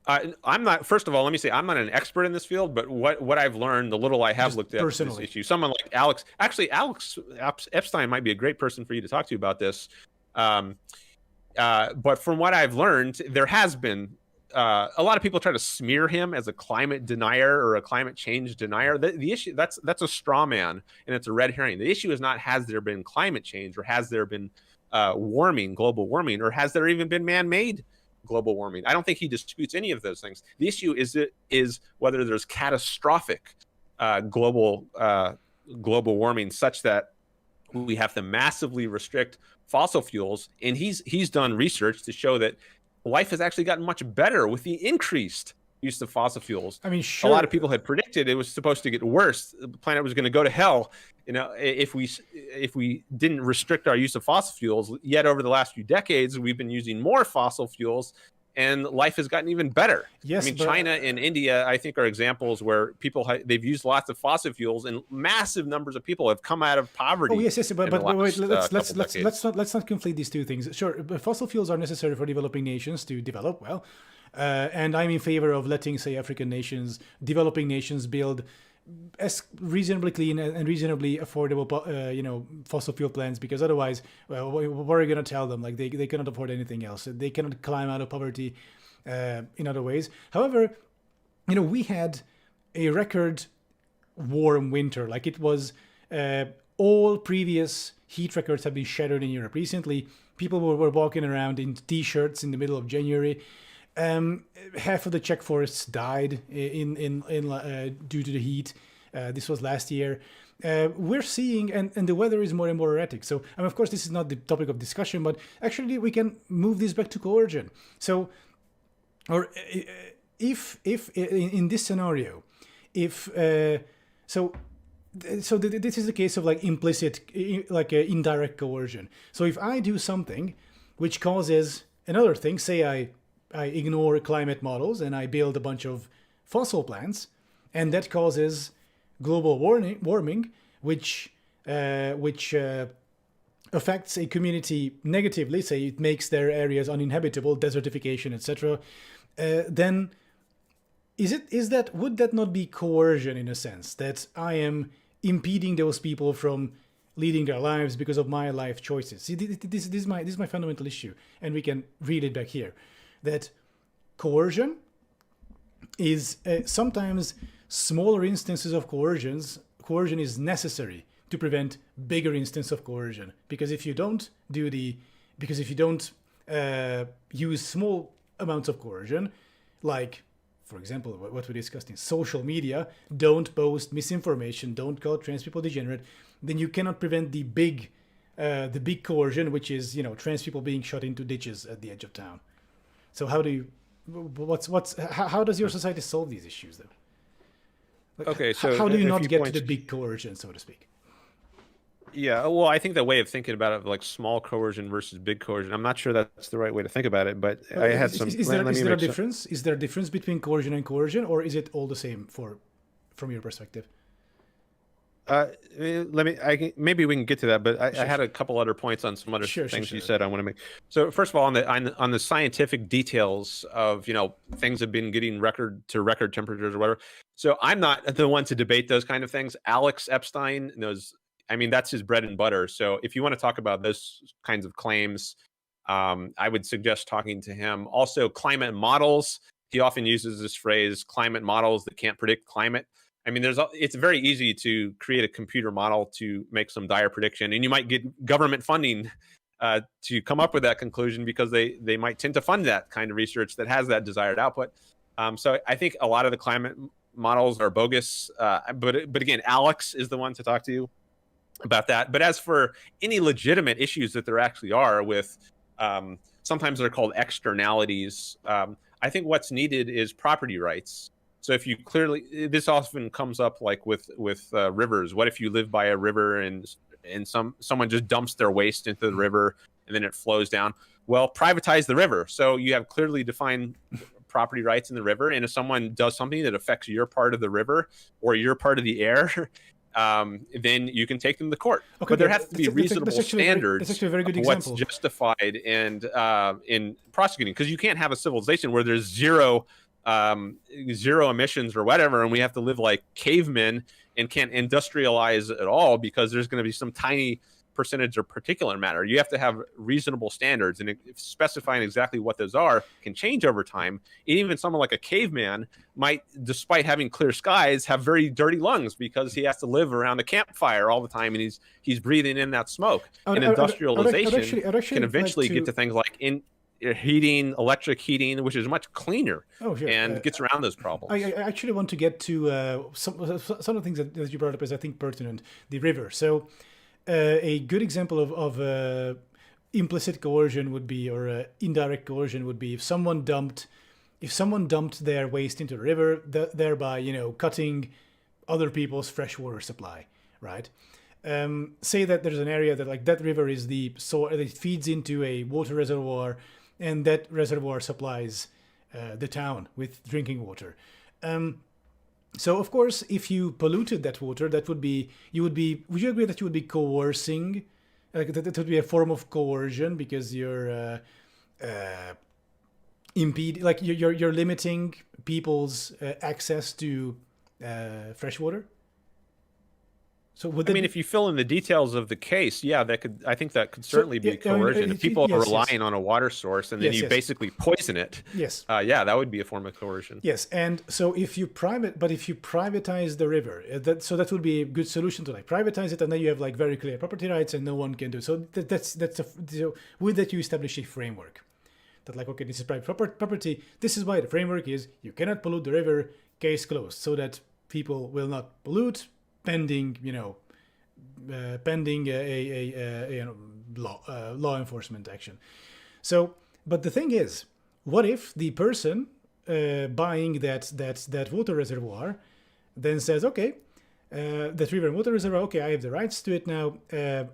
[SPEAKER 2] I'm not. First of all, let me say I'm not an expert in this field, but what I've learned, the little I have looked at this issue, someone like Alex Epstein might be a great person for you to talk to about this. But from what I've learned, there has been a lot of people try to smear him as a climate denier or a climate change denier. The issue, that's a straw man, and it's a red herring. The issue is not has there been climate change, or has there been global warming, or has there even been man-made global warming. I don't think he disputes any of those things. The issue is whether there's catastrophic global warming such that we have to massively restrict fossil fuels. And he's done research to show that life has actually gotten much better with the increased use of fossil fuels.
[SPEAKER 1] I mean, sure.
[SPEAKER 2] A lot of people had predicted it was supposed to get worse. The planet was going to go to hell, if we didn't restrict our use of fossil fuels. Yet over the last few decades, we've been using more fossil fuels, and life has gotten even better.
[SPEAKER 1] Yes,
[SPEAKER 2] I mean, China and India, I think, are examples where they've used lots of fossil fuels, and massive numbers of people have come out of poverty.
[SPEAKER 1] Oh yes, but wait, let's not conflate these two things. Sure, fossil fuels are necessary for developing nations to develop well, and I'm in favor of letting, say, developing nations build as reasonably clean and reasonably affordable, fossil fuel plants, because otherwise, well, what are you going to tell them? Like they cannot afford anything else. They cannot climb out of poverty in other ways. However, we had a record warm winter. Like it was, all previous heat records have been shattered in Europe. Recently, people were walking around in t-shirts in the middle of January. Half of the Czech forests died in due to the heat. This was last year. We're seeing, and the weather is more and more erratic. So, of course, this is not the topic of discussion, but actually we can move this back to coercion. So, or if in this scenario, if so this is a case of like implicit, like indirect coercion. So if I do something which causes another thing, say I ignore climate models and I build a bunch of fossil plants, and that causes global warming, which affects a community negatively, say it makes their areas uninhabitable, desertification, etc., then would that not be coercion in a sense, that I am impeding those people from leading their lives because of my life choices? See, this is my fundamental issue, and we can read it back here, that coercion is sometimes smaller instances of coercion is necessary to prevent bigger instance of coercion, because if you don't use small amounts of coercion, like for example what we discussed in social media, don't post misinformation, don't call trans people degenerate, then you cannot prevent the big coercion, which is, you know, trans people being shot into ditches at the edge of town. So how does your society solve these issues though? Like,
[SPEAKER 2] Okay, so
[SPEAKER 1] how do you
[SPEAKER 2] a
[SPEAKER 1] not
[SPEAKER 2] few
[SPEAKER 1] get to
[SPEAKER 2] points.
[SPEAKER 1] the big coercion, so to speak?
[SPEAKER 2] Yeah, well, I think the way of thinking about it, like small coercion versus big coercion, I'm not sure that's the right way to think about it, but I had some.
[SPEAKER 1] Is
[SPEAKER 2] Let
[SPEAKER 1] there
[SPEAKER 2] me
[SPEAKER 1] a
[SPEAKER 2] make some.
[SPEAKER 1] difference? Is there a difference between coercion and coercion, or is it all the same from your perspective?
[SPEAKER 2] Maybe we can get to that, but I had
[SPEAKER 1] Sure.
[SPEAKER 2] a couple other points on some other
[SPEAKER 1] Sure,
[SPEAKER 2] things you
[SPEAKER 1] sure.
[SPEAKER 2] said I want to make. So first of all, on the scientific details of, you know, things have been getting record temperatures or whatever. So I'm not the one to debate those kind of things. Alex Epstein knows. I mean, that's his bread and butter. So if you want to talk about those kinds of claims, I would suggest talking to him. Also, climate models. He often uses this phrase, climate models that can't predict climate. I mean, it's very easy to create a computer model to make some dire prediction, and you might get government funding to come up with that conclusion, because they might tend to fund that kind of research that has that desired output. So I think a lot of the climate models are bogus. But again, Alex is the one to talk to about that. But as for any legitimate issues that there actually are with, sometimes they're called externalities. I think what's needed is property rights. So if you clearly, this often comes up like with rivers. What if you live by a river and someone just dumps their waste into the river and then it flows down? Well, privatize the river. So you have clearly defined property rights in the river, and if someone does something that affects your part of the river or your part of the air, then you can take them to court.
[SPEAKER 1] Okay,
[SPEAKER 2] but there has to be reasonable standards
[SPEAKER 1] that's actually a very good
[SPEAKER 2] of what's
[SPEAKER 1] example.
[SPEAKER 2] justified and in prosecuting, because you can't have a civilization where there's zero emissions or whatever, and we have to live like cavemen and can't industrialize at all because there's going to be some tiny percentage of particulate matter. You have to have reasonable standards, and specifying exactly what those are can change over time. And even someone like a caveman might, despite having clear skies, have very dirty lungs because he has to live around a campfire all the time, and he's breathing in that smoke. And industrialization can eventually get to things like electric heating, which is much cleaner.
[SPEAKER 1] Sure.
[SPEAKER 2] And gets around those problems.
[SPEAKER 1] I actually want to get to some of the things that you brought up is, I think, pertinent. The river. So a good example of implicit coercion would be, or indirect coercion would be, if someone dumped their waste into the river, thereby, you know, cutting other people's freshwater supply, right? Say that there's an area that, like, that river is the source, it feeds into a water reservoir, and that reservoir supplies the town with drinking water. So of course, if you polluted that water, would you agree that you would be coercing? Like that would be a form of coercion, because you're you're limiting people's access to fresh water. So
[SPEAKER 2] if you fill in the details of the case, yeah, I think that could certainly be coercion. If people are relying on a water source and then you basically poison it, yeah, that would be a form of coercion.
[SPEAKER 1] Yes, and so if you privatize the river, that would be a good solution to, like, privatize it, and then you have like very clear property rights and no one can do. So with that you establish a framework that, like, okay, this is private property. This is why the framework is you cannot pollute the river. Case closed. So that people will not pollute, pending a law enforcement action. So, but the thing is, what if the person buying that water reservoir then says, okay, the river and water reservoir, okay, I have the rights to it now.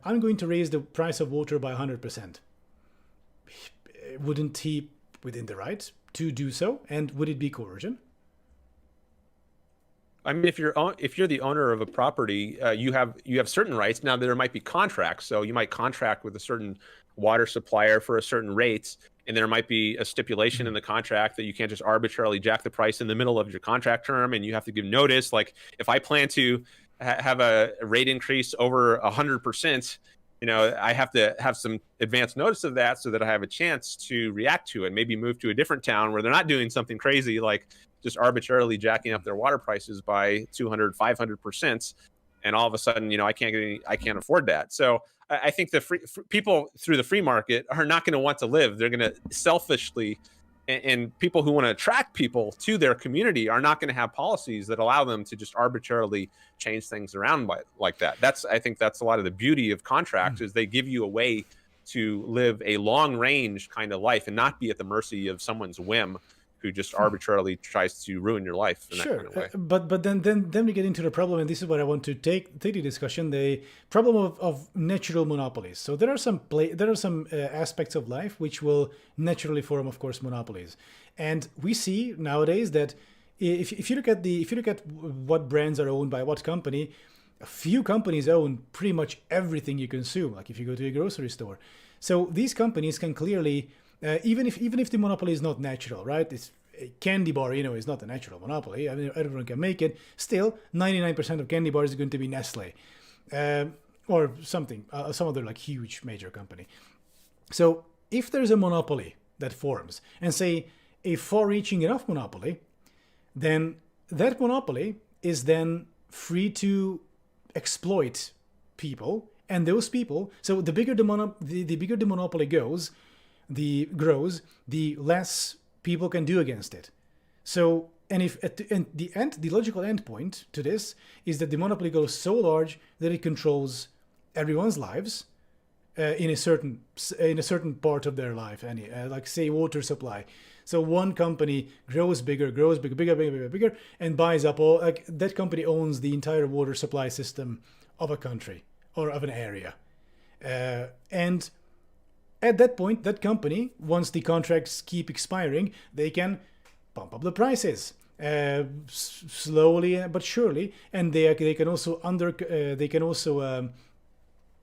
[SPEAKER 1] I'm going to raise the price of water by 100%. Wouldn't he within the right to do so? And would it be coercion?
[SPEAKER 2] I mean, if you're the owner of a property, you have certain rights. Now there might be contracts, so you might contract with a certain water supplier for a certain rate, and there might be a stipulation in the contract that you can't just arbitrarily jack the price in the middle of your contract term, and you have to give notice. Like if I plan to have a rate increase over 100%, I have to have some advance notice of that so that I have a chance to react to it. Maybe move to a different town where they're not doing something crazy like just arbitrarily jacking up their water prices by 200, 500%. And all of a sudden, I can't afford that. So I think the people through the free market are not going to want to live. They're going to selfishly, and people who want to attract people to their community are not going to have policies that allow them to just arbitrarily change things around like that. I think that's a lot of the beauty of contracts is they give you a way to live a long range kind of life and not be at the mercy of someone's whim who just arbitrarily tries to ruin your life in that kind of way.
[SPEAKER 1] But then we get into the problem, and this is what I want to take the discussion: the problem of natural monopolies. So there are some aspects of life which will naturally form, of course, monopolies, and we see nowadays that if you look at what brands are owned by what company, a few companies own pretty much everything you consume. Like if you go to a grocery store, so these companies can clearly. Even if the monopoly is not natural, right? It's a candy bar, is not a natural monopoly. I mean, everyone can make it. Still, 99% of candy bars is going to be Nestle, or something, some other like huge major company. So if there's a monopoly that forms, and say a far-reaching enough monopoly, then that monopoly is then free to exploit people, and those people. So the bigger the bigger the monopoly grows, the less people can do against it. So, and if at the logical endpoint to this is that the monopoly goes so large that it controls everyone's lives in a certain part of their life, like say water supply. So one company grows bigger, and buys up all. Like that company owns the entire water supply system of a country or of an area, and at that point, that company, once the contracts keep expiring, they can pump up the prices slowly but surely, and they can also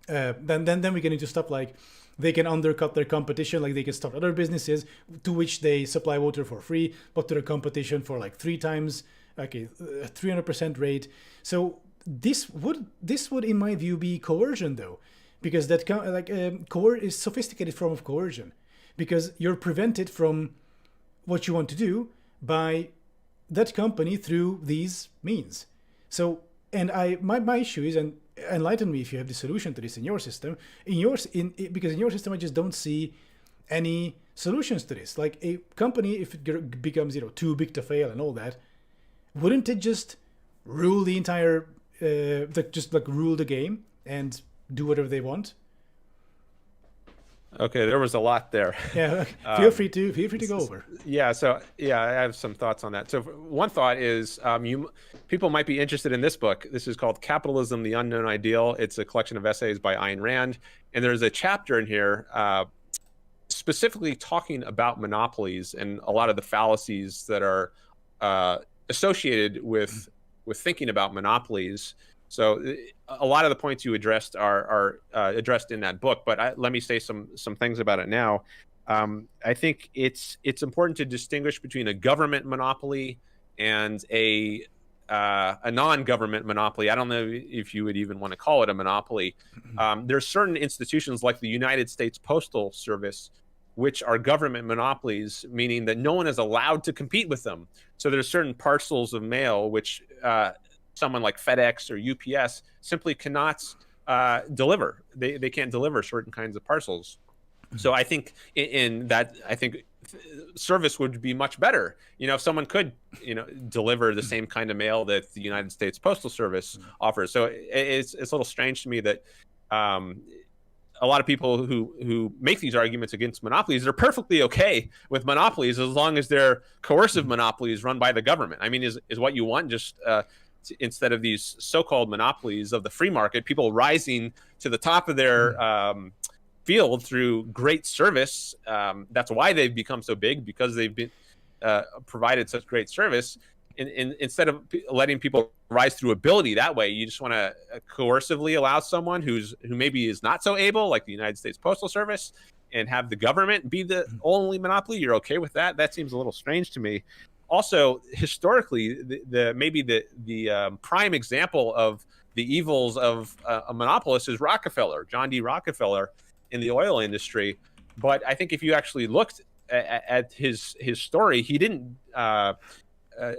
[SPEAKER 1] then we get into stuff like they can undercut their competition, like they can start other businesses to which they supply water for free, but to the competition for like 3 times, 300% rate. So this would, in my view, be coercion, though. Because that is sophisticated form of coercion, because you're prevented from what you want to do by that company through these means. So, and my issue is, and enlighten me if you have the solution to this in your system. Because in your system I just don't see any solutions to this. Like a company, if it becomes too big to fail and all that, wouldn't it just rule the entire rule the game and do whatever they want?
[SPEAKER 2] Okay, there was a lot there.
[SPEAKER 1] Yeah, feel free to go over.
[SPEAKER 2] Yeah, so I have some thoughts on that. So one thought is, people might be interested in this book. This is called Capitalism: The Unknown Ideal. It's a collection of essays by Ayn Rand, and there's a chapter in here specifically talking about monopolies and a lot of the fallacies that are associated with thinking about monopolies. So a lot of the points you addressed are addressed in that book, but let me say some things about it now. I think it's important to distinguish between a government monopoly and a non-government monopoly. I don't know if you would even want to call it a monopoly. There's certain institutions like the United States Postal Service, which are government monopolies, meaning that no one is allowed to compete with them. So there's certain parcels of mail which someone like FedEx or UPS simply cannot deliver. They can't deliver certain kinds of parcels. So I think service would be much better. If someone could, deliver the same kind of mail that the United States Postal Service offers. So it's a little strange to me that a lot of people who make these arguments against monopolies are perfectly okay with monopolies as long as they're coercive monopolies run by the government. I mean, is what you want just instead of these so-called monopolies of the free market, people rising to the top of their field through great service. That's why they've become so big, because they've been provided such great service. Instead of letting people rise through ability that way, you just want to coercively allow someone who maybe is not so able, like the United States Postal Service, and have the government be the only monopoly. You're okay with that? That seems a little strange to me. Also, historically, the prime example of the evils of a monopolist is Rockefeller, John D. Rockefeller, in the oil industry. But I think if you actually looked at his story, he didn't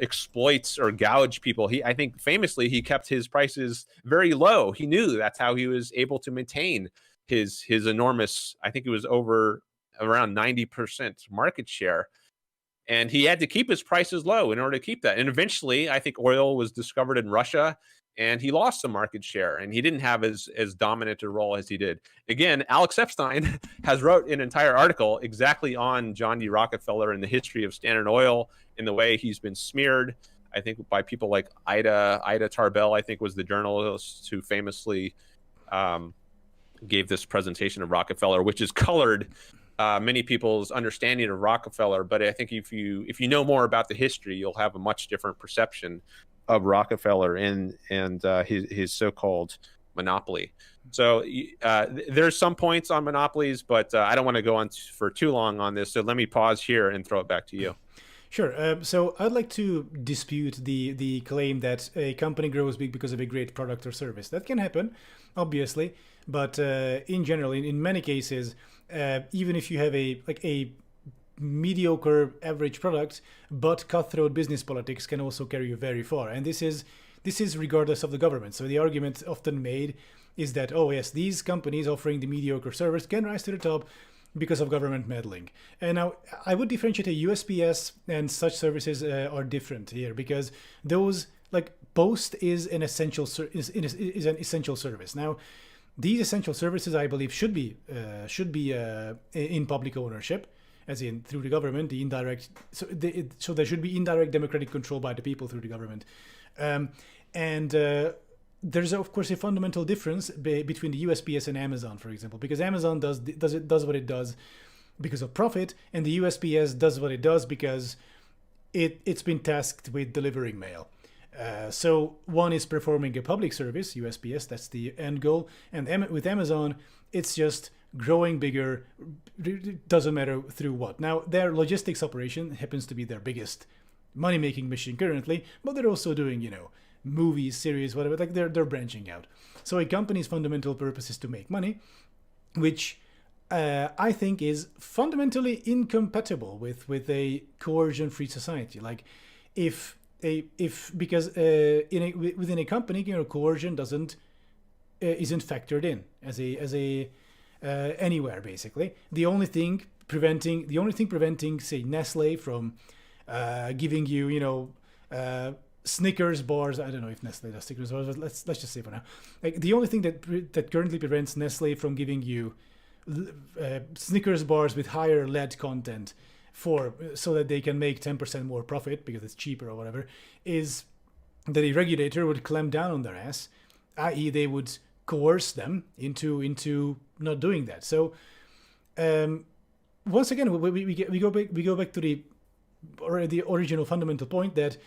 [SPEAKER 2] exploit or gouge people. I think famously he kept his prices very low. He knew that's how he was able to maintain his enormous, I think it was around 90% market share. And he had to keep his prices low in order to keep that. And eventually, I think oil was discovered in Russia, and he lost some market share, and he didn't have as dominant a role as he did. Again, Alex Epstein has wrote an entire article exactly on John D. Rockefeller and the history of Standard Oil, and the way he's been smeared, I think, by people like Ida Tarbell, I think was the journalist who famously gave this presentation of Rockefeller, which is colored many people's understanding of Rockefeller. But I think if you know more about the history, you'll have a much different perception of Rockefeller and his so-called monopoly. So there's some points on monopolies, but I don't want to go on for too long on this. So let me pause here and throw it back to you.
[SPEAKER 1] Sure. So I'd like to dispute the claim that a company grows big because of a great product or service. That can happen, obviously, but in general, in many cases, even if you have a mediocre average product, but cutthroat business politics can also carry you very far. And this is regardless of the government. So the argument often made is that, oh yes, these companies offering the mediocre service can rise to the top because of government meddling. And now I would differentiate a USPS and such services are different here, because those, like Post is an essential is an essential service. Now, these essential services, I believe, should be in public ownership, as in through the government, the indirect. So there should be indirect democratic control by the people through the government, and there's of course a fundamental difference between the USPS and Amazon, for example, because Amazon does what it does because of profit, and the USPS does what it does because it's been tasked with delivering mail. So one is performing a public service, USPS, that's the end goal, and with Amazon, it's just growing bigger, doesn't matter through what. Now, their logistics operation happens to be their biggest money-making machine currently, but they're also doing, movies, series, whatever, like they're branching out. So a company's fundamental purpose is to make money, which I think is fundamentally incompatible with a coercion-free society. Like because within a company, coercion isn't factored in as a anywhere, basically. The only thing preventing, say, Nestle from giving you, Snickers bars. I don't know if Nestle does Snickers bars, but let's just say for now, like the only thing that currently prevents Nestle from giving you Snickers bars with higher lead content so that they can make 10% more profit because it's cheaper or whatever, is that a regulator would clamp down on their ass, i.e. they would coerce them into not doing that. So once again, we go back to the original fundamental point that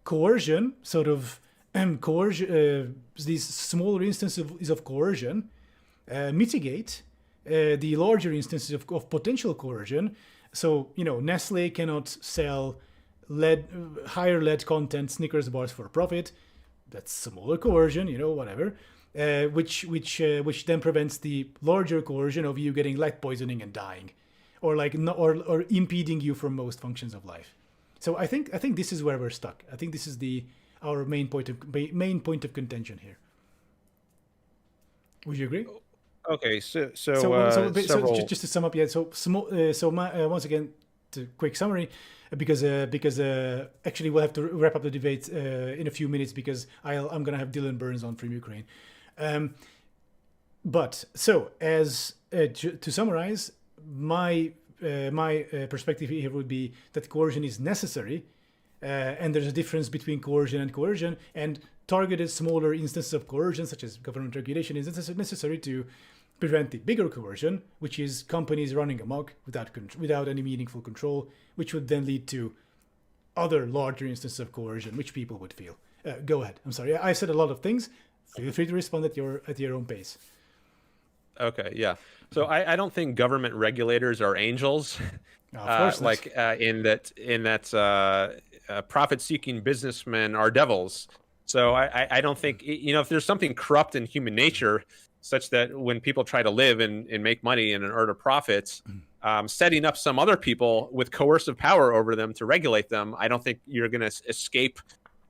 [SPEAKER 1] coercion, these smaller instances of coercion mitigate the larger instances of potential coercion. So, Nestle cannot sell higher lead content Snickers bars for profit. That's smaller coercion, whatever. Which then prevents the larger coercion of you getting lead poisoning and dying, or impeding you from most functions of life. So I think this is where we're stuck. I think this is our main point of contention here. Would you agree?
[SPEAKER 2] Okay, so
[SPEAKER 1] just to sum up, yeah. Once again, to quick summary, because actually we'll have to wrap up the debate in a few minutes because I'm gonna have Dylan Burns on from Ukraine. But so to summarize, my perspective here would be that coercion is necessary and there's a difference between coercion and coercion, and targeted smaller instances of coercion, such as government regulation, is necessary to prevent the bigger coercion, which is companies running amok without any meaningful control, which would then lead to other larger instances of coercion, which people would feel. Go ahead. I'm sorry. I said a lot of things. Feel free to respond at your own pace.
[SPEAKER 2] Okay, yeah. So I don't think government regulators are angels.
[SPEAKER 1] Of course not.
[SPEAKER 2] Like in that profit-seeking businessmen are devils. So I don't think, if there's something corrupt in human nature, such that when people try to live and make money and earn profits, setting up some other people with coercive power over them to regulate them, I don't think you're going to escape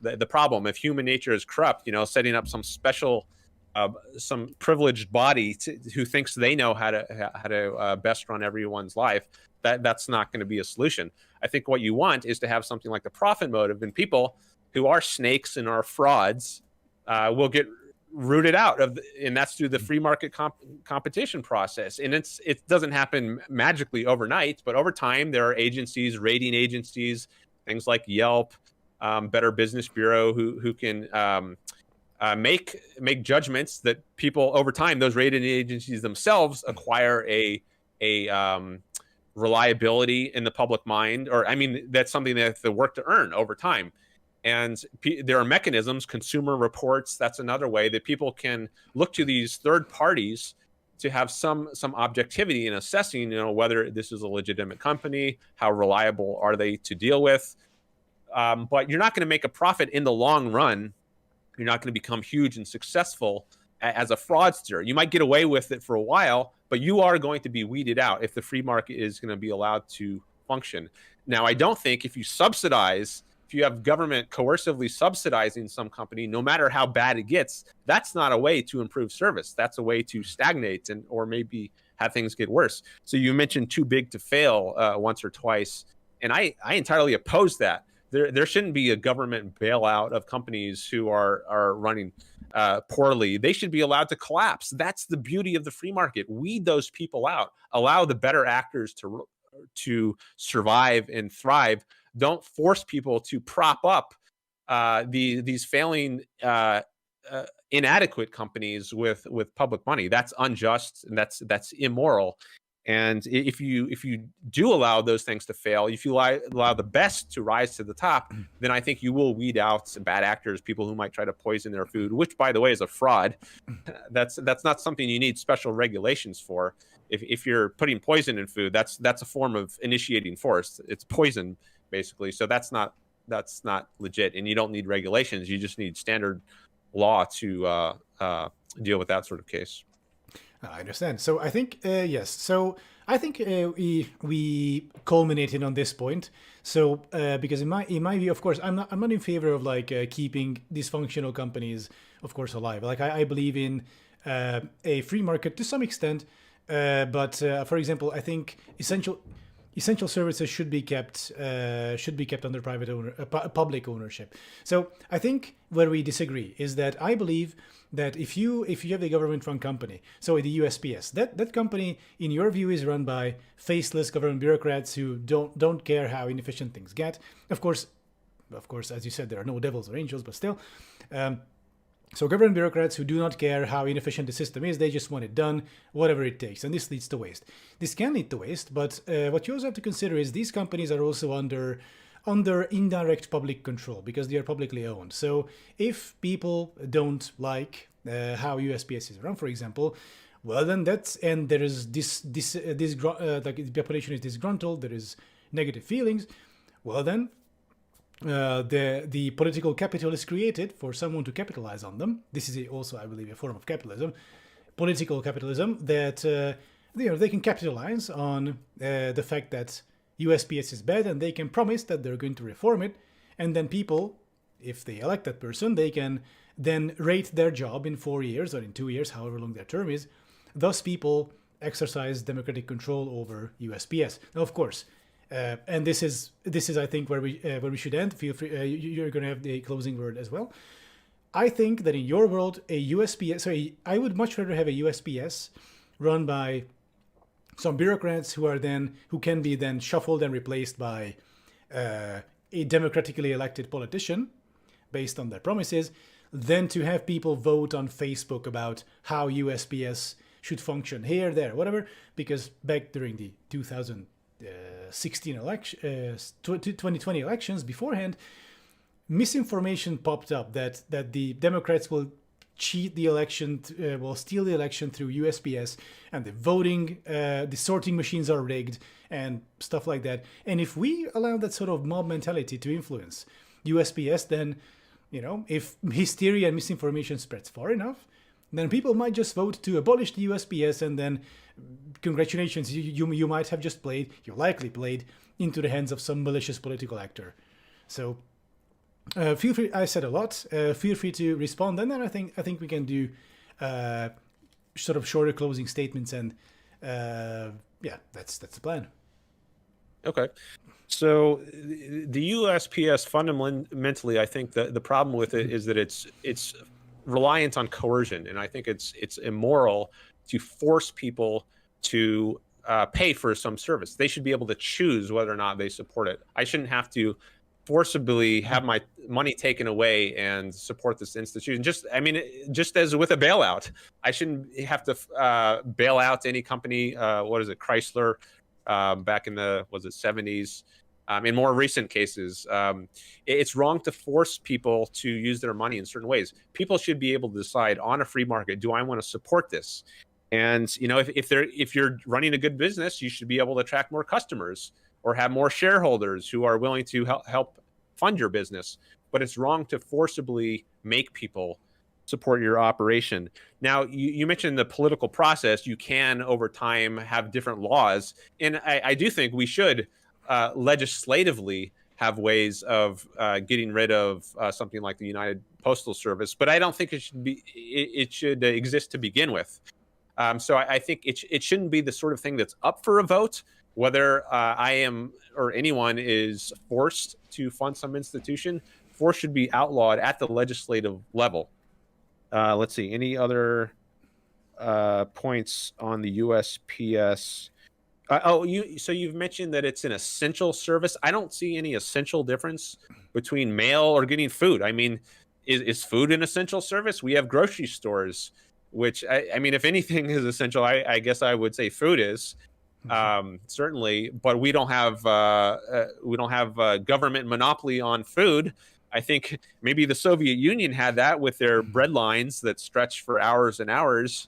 [SPEAKER 2] the problem. If human nature is corrupt, setting up some special, some privileged body who thinks they know how to best run everyone's life, that's not going to be a solution. I think what you want is to have something like the profit motive, and people who are snakes and are frauds will get rooted out of, and that's through the free market competition process. And it doesn't happen magically overnight, but over time there are agencies, rating agencies, things like Yelp, Better Business Bureau, who can make judgments that people over time, those rating agencies themselves acquire a reliability in the public mind, or that's something they have to work to earn over time. And there are mechanisms, consumer reports, that's another way that people can look to these third parties to have some objectivity in assessing, whether this is a legitimate company, how reliable are they to deal with. But you're not going to make a profit in the long run. You're not going to become huge and successful as a fraudster. You might get away with it for a while, but you are going to be weeded out if the free market is going to be allowed to function. Now, I don't think if you have government coercively subsidizing some company, no matter how bad it gets, that's not a way to improve service. That's a way to stagnate or maybe have things get worse. So you mentioned too big to fail once or twice, and I entirely oppose that. There shouldn't be a government bailout of companies who are running poorly. They should be allowed to collapse. That's the beauty of the free market. Weed those people out. Allow the better actors to survive and thrive. Don't force people to prop up these failing, inadequate companies with public money. That's unjust, and that's immoral. And if you do allow those things to fail, if you allow the best to rise to the top, then I think you will weed out some bad actors, people who might try to poison their food, which, by the way, is a fraud. That's not something you need special regulations for. If you're putting poison in food, that's a form of initiating force. It's poison, basically. So that's not legit, and you don't need regulations. You just need standard law to deal with that sort of case.
[SPEAKER 1] I understand. So I think yes. So I think we culminated on this point. So because in my view, of course, I'm not in favor of keeping dysfunctional companies, of course, alive. I believe in a free market to some extent, but for example, I think essential services should be kept under public ownership. So I think where we disagree is that I believe that if you have a government-run company, so the USPS, that company in your view is run by faceless government bureaucrats who don't care how inefficient things get. Of course, as you said, there are no devils or angels, but still. So government bureaucrats who do not care how inefficient the system is, they just want it done, whatever it takes. And this leads to waste. This can lead to waste, but what you also have to consider is these companies are also under indirect public control because they are publicly owned. So if people don't like how USPS is run, for example, well then there is the population is disgruntled, there is negative feelings, well then the political capital is created for someone to capitalize on them. This is also, I believe, a form of capitalism, political capitalism, that they can capitalize on the fact that USPS is bad, and they can promise that they're going to reform it, and then people, if they elect that person, they can then rate their job in 4 years or in 2 years, however long their term is. Thus, people exercise democratic control over USPS. Now, of course. And this is I think where we should end. Feel free. You're going to have the closing word as well. I think that in your world, a USPS. I would much rather have a USPS run by some bureaucrats who can be then shuffled and replaced by a democratically elected politician based on their promises than to have people vote on Facebook about how USPS should function here, there, whatever. Because back during the 2016 election, 2020 elections beforehand, misinformation popped up that the Democrats will cheat the election, will steal the election through USPS, and the voting, the sorting machines are rigged and stuff like that. And if we allow that sort of mob mentality to influence USPS, then, you know, if hysteria and misinformation spreads far enough, then people might just vote to abolish the USPS, and then congratulations, you might have just played, you likely played, into the hands of some malicious political actor. So feel free. I said a lot. Feel free to respond, and then I think we can do sort of shorter closing statements, and yeah, that's the plan.
[SPEAKER 2] Okay. So the USPS fundamentally, I think the problem with it is that it's reliant on coercion, and I think it's immoral to force people to pay for some service. They should be able to choose whether or not they support it. I shouldn't have to forcibly have my money taken away and support this institution. Just as with a bailout, I shouldn't have to bail out any company. What is it, Chrysler, back in the 70s? In more recent cases, it's wrong to force people to use their money in certain ways. People should be able to decide on a free market, do I want to support this? And you know, if you're running a good business, you should be able to attract more customers or have more shareholders who are willing to help fund your business. But it's wrong to forcibly make people support your operation. Now, you mentioned the political process. You can, over time, have different laws. And I do think we should legislatively have ways of getting rid of something like the United Postal Service. But I don't think it should exist to begin with. So I think it shouldn't be the sort of thing that's up for a vote, whether I am or anyone is forced to fund some institution. Force should be outlawed at the legislative level. Let's see, any other points on the USPS? So you've mentioned that it's an essential service. I don't see any essential difference between mail or getting food. I mean, is food an essential service? We have grocery stores, which I mean, if anything is essential, I guess I would say food is. Certainly, but we don't have government monopoly on food. I think maybe the Soviet Union had that with their bread lines that stretched for hours and hours.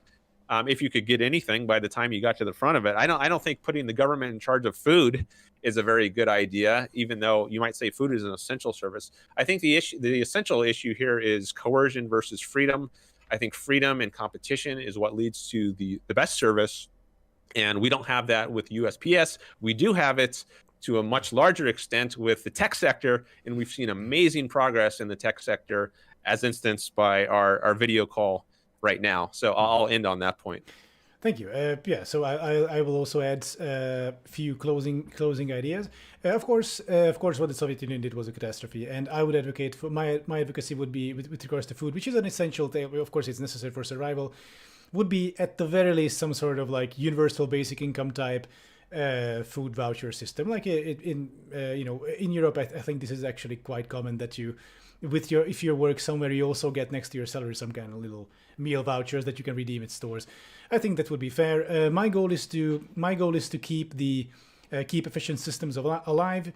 [SPEAKER 2] If you could get anything by the time you got to the front of it, I don't think putting the government in charge of food is a very good idea. Even though you might say food is an essential service, I think the essential issue here is coercion versus freedom. I think freedom and competition is what leads to the best service. And we don't have that with USPS. We do have it to a much larger extent with the tech sector, and we've seen amazing progress in the tech sector, as instanced by our video call right now. So I'll end on that point.
[SPEAKER 1] Thank you. Yeah, so I will also add a few closing ideas. Of course, what the Soviet Union did was a catastrophe, and I would advocate for my advocacy would be with regards to food, which is an essential thing. Of course, it's necessary for survival. Would be at the very least some sort of like universal basic income type food voucher system. Like in Europe, I think this is actually quite common that if you work somewhere, you also get next to your salary some kind of little meal vouchers that you can redeem at stores. I think that would be fair. My goal is to keep efficient systems alive,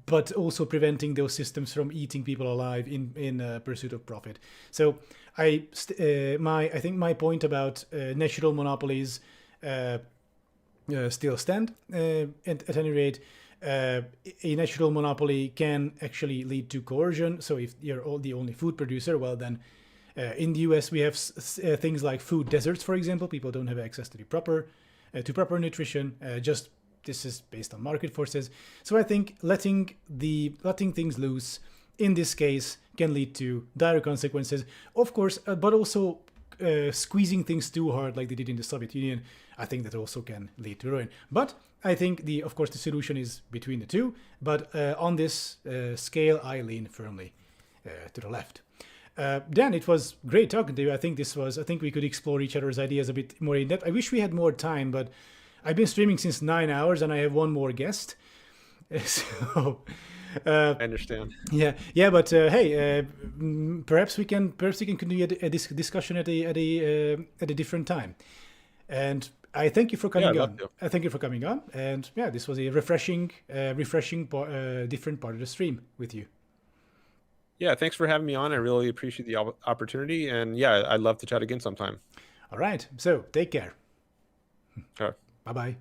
[SPEAKER 1] but also preventing those systems from eating people alive in pursuit of profit. So I think my point about natural monopolies still stand. At any rate, a natural monopoly can actually lead to coercion. So if you're the only food producer, well then, in the US we have things like food deserts, for example. People don't have access to proper nutrition. This is based on market forces. So I think letting things loose in this case can lead to dire consequences, of course, but also squeezing things too hard like they did in the Soviet Union, I think that also can lead to ruin. But I think the solution is between the two. But on this scale, I lean firmly to the left. Dan, it was great talking to you. I think we could explore each other's ideas a bit more in depth. I wish we had more time, but I've been streaming since 9 hours and I have one more guest. So
[SPEAKER 2] I understand.
[SPEAKER 1] Yeah, but hey, perhaps we can continue this discussion at a different time. And I thank you for
[SPEAKER 2] Yeah, I'd
[SPEAKER 1] coming
[SPEAKER 2] love
[SPEAKER 1] on.
[SPEAKER 2] to.
[SPEAKER 1] I thank you for coming on. And yeah, this was a different part of the stream with you.
[SPEAKER 2] Yeah, thanks for having me on. I really appreciate the opportunity, and yeah, I'd love to chat again sometime.
[SPEAKER 1] All right. So take care.
[SPEAKER 2] Okay.
[SPEAKER 1] Bye bye.